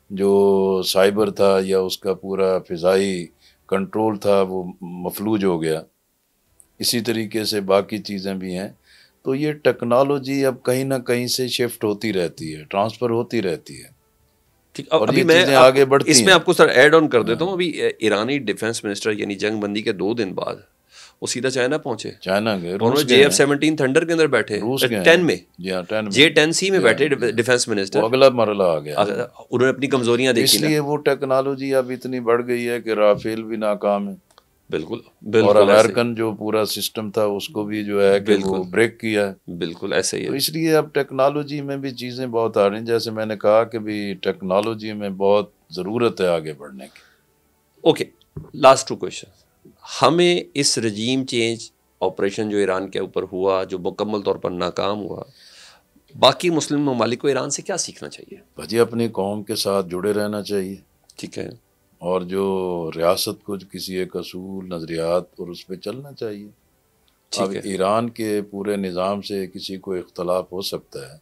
जो साइबर था या उसका पूरा फ़िज़ाई कंट्रोल था वो मफलूज हो गया, इसी तरीके से बाकी चीज़ें भी हैं। तो ये टेक्नोलॉजी अब कहीं ना कहीं से शिफ्ट होती रहती है, ट्रांसफ़र होती रहती है, ठीक, अब और अभी ये मैं चीज़ें आगे बढ़ती इसमें हैं। आपको सर ऐड ऑन कर देता हाँ, हूँ। अभी ईरानी डिफेंस मिनिस्टर यानी जंग बंदी के 2 दिन बाद वो सीधा चाइना पहुंचे, चाइना गए, और रूस उन्होंने गए हैं, JF-17 थंडर के अंदर बैठे, रूस गए 10 हैं, में, जी हाँ, 10 में, J-10C में जी हाँ, बैठे जी हाँ। डिफेंस वो मिनिस्टर। अगला मरला आ गया है। उन्होंने अपनी कमजोरियां देखी ना। इसलिए वो टेक्नोलॉजी अब इतनी बढ़ गई है कि राफेल भी नाकाम है, बिल्कुल, और बिल्कुल ऐसे ही, अमेरिकन जो पूरा सिस्टम था उसको भी जो है कि वो बिल्कुल, ब्रेक किया है। बिल्कुल ऐसे ही तो है। इसलिए अब टेक्नोलॉजी में भी चीज़ें बहुत आ रही हैं, जैसे मैंने कहा कि भी टेक्नोलॉजी में बहुत ज़रूरत है आगे बढ़ने की। Okay, last 2 question. हमें इस रजीम चेंज ऑपरेशन जो ईरान के ऊपर हुआ, जो मुकम्मल तौर पर नाकाम हुआ, बाकी मुस्लिम ममालिक को ईरान से क्या सीखना चाहिए? भाजी, अपनी कौम के साथ जुड़े रहना चाहिए, ठीक है, और जो रियासत को किसी एक असूल, नज़रियात और उस पर चलना चाहिए। ठीक अब है, ईरान के पूरे निज़ाम से किसी को इख्तलाफ हो सकता है,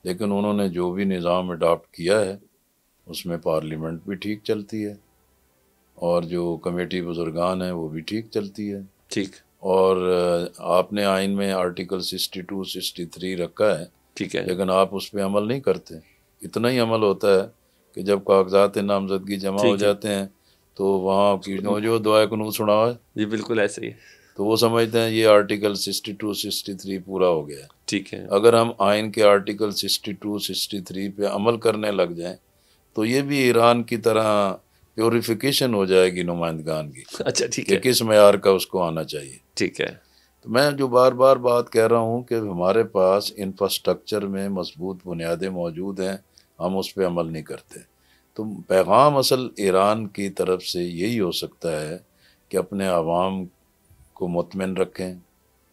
लेकिन उन्होंने जो भी निज़ाम अडॉप्ट किया है उसमें पार्लियामेंट भी ठीक चलती है, और जो कमेटी बुजुर्गान हैं वो भी ठीक चलती है, ठीक, और आपने आइन में आर्टिकल 62-63 रखा है, ठीक है, लेकिन आप उस पर अमल नहीं करते। इतना ही अमल होता है कि जब कागजात नामजदगी जमा हो ठीक है, जाते हैं तो वहाँ की जो दुआ कुनूत सुना है जी, बिल्कुल ऐसे ही है। तो वो समझते हैं ये आर्टिकल 62 63 पूरा हो गया। ठीक है। अगर हम आइन के आर्टिकल 62 63 पे अमल करने लग जाएं तो ये भी ईरान की तरह प्योरिफिकेशन हो जाएगी नुमाइंदगान की। अच्छा, ठीक कि है। किस मेयार का उसको आना चाहिए। ठीक है। तो मैं जो बार बार बात कह रहा हूँ कि हमारे पास इंफ्रास्ट्रक्चर में मजबूत बुनियादें मौजूद हैं, हम उस पर अमल नहीं करते। तो पैगाम असल ईरान की तरफ से यही हो सकता है कि अपने आवाम को मुतमिन रखें,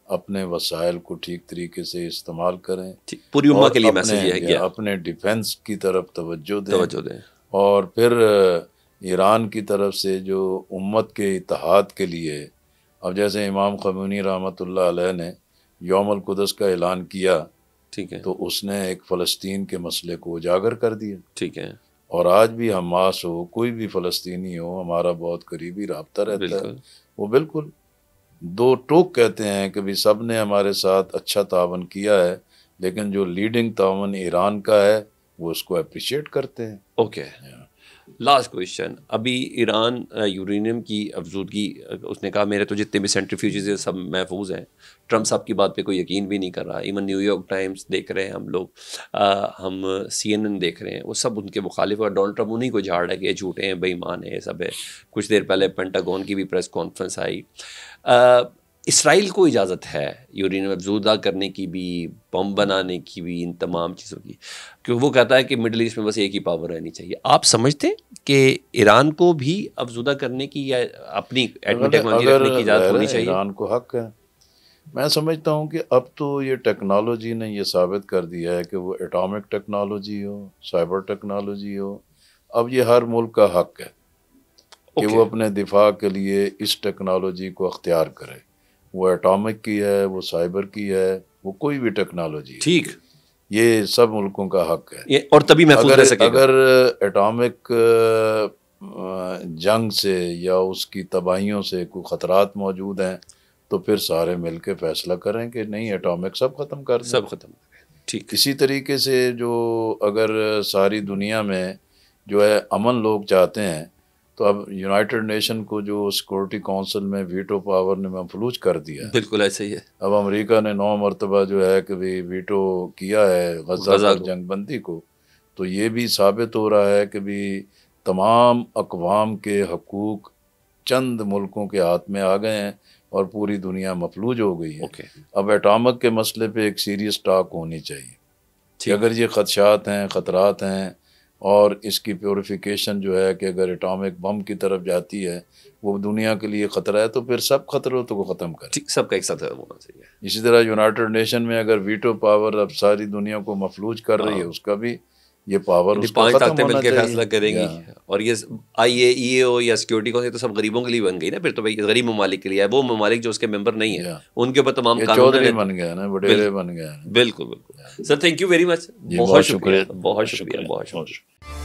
अपने वसाइल को ठीक तरीके से इस्तेमाल करें, पूरी उम्मा के लिए अपने मैसेज ये है क्या? अपने डिफेंस की तरफ तवज्जो दें। दें। और फिर ईरान की तरफ से जो उम्मत के इत्तेहाद के लिए, अब जैसे इमाम ख़मैनी रहमतुल्लाह अलैह ने यौमुल कुद्स का ऐलान किया, ठीक है, तो उसने एक फ़लस्तीन के मसले को उजागर कर दिया। ठीक है। और आज भी हमास हो, कोई भी फ़लस्तीनी हो, हमारा बहुत करीबी रब्ता रहता है। वो बिल्कुल दो टोक कहते हैं कि भी सब ने हमारे साथ अच्छा तावन किया है, लेकिन जो लीडिंग तावन ईरान का है वो उसको अप्रिशिएट करते हैं। Okay, last question. अभी ईरान यूरेनियम की अफजूदगी, उसने कहा मेरे तो जितने भी सेंट्रीफ्यूजेस हैं सब महफूज हैं। ट्रम्प साहब की बात पे कोई यकीन भी नहीं कर रहा। इवन न्यूयॉर्क टाइम्स देख रहे हैं हम लोग, हम CNN देख रहे हैं, वो सब उनके मुखालिफ और डोनाल्ड ट्रम्प उन्हीं को झाड़ रहा है कि ये झूठे हैं, बेईमान है, ये सब है। कुछ देर पहले पेंटागन की भी प्रेस कॉन्फ्रेंस आई। इसराइल को इजाज़त है यूरेनियम अफजूदा करने की भी, बम बनाने की भी, इन तमाम चीज़ों की, क्योंकि वो कहता है कि मिडिल ईस्ट में बस एक ही पावर रहनी चाहिए। आप समझते हैं कि ईरान को भी अफजूदा करने की या अपनी एटमी टेक्नोलॉजी रखने की इजाज़त होनी चाहिए? ईरान को हक है। मैं समझता हूँ कि अब तो ये टेक्नोलॉजी ने ये साबित कर दिया है कि वो एटॉमिक टेक्नोलॉजी हो, साइबर टेक्नोलॉजी हो, अब ये हर मुल्क का हक है कि वो अपने दिफा के लिए इस टेक्नोलॉजी को अख्तियार करे। वो एटॉमिक की है, वो साइबर की है, वो कोई भी टेक्नोलॉजी है, ठीक, ये सब मुल्कों का हक है। ये और तभी महफूज रह सकेगा। अगर एटॉमिक जंग से या उसकी तबाहियों से कोई ख़तरात मौजूद हैं तो फिर सारे मिल के फैसला करें कि नहीं, एटॉमिक सब ख़त्म कर दें, सब ख़त्म करें। ठीक। इसी तरीके से जो अगर सारी दुनिया में जो है अमन लोग चाहते हैं, तो अब यूनाइटेड नेशन को जो सिक्योरिटी काउंसिल में वीटो पावर ने महफूज कर दिया है। बिल्कुल ऐसे ही है। अब अमेरिका ने 9 मरतबा जो है कि भी वीटो किया है गज़ा पर जंगबंदी को, तो ये भी साबित हो रहा है कि भी तमाम अक़वाम के हकूक़ चंद मुल्कों के हाथ में आ गए हैं और पूरी दुनिया मफलूज हो गई है। अब एटॉमिक के मसले पे एक सीरियस टॉक होनी चाहिए कि अगर ये ख़दशात हैं, ख़तरात हैं, और इसकी प्योरिफिकेशन जो है कि अगर एटॉमिक बम की तरफ जाती है वो दुनिया के लिए ख़तरा है, तो फिर सब ख़तरों को ख़त्म करें। सबका एक साथ होना चाहिए। इसी तरह यूनाइटेड नेशन में अगर वीटो पावर अब सारी दुनिया को मफलूज कर रही है, उसका भी ये पावर उसका खत्म होना चाहिए। फैसला करेंगी। और ये IAEA या सिक्योरिटी काउंसिल तो सब गरीबों के लिए बन गई ना, फिर तो भाई गरीब ममालिक के लिए है। वो ममालिक जो उसके मेंबर नहीं है उनके ऊपर तमाम चौधरी बन गया ना, वडेरे बन गया। बिल्कुल बिल्कुल sir, thank you very much. बहुत शुक्रिया, बहुत शुक्रिया, बहुत शुक्रिया।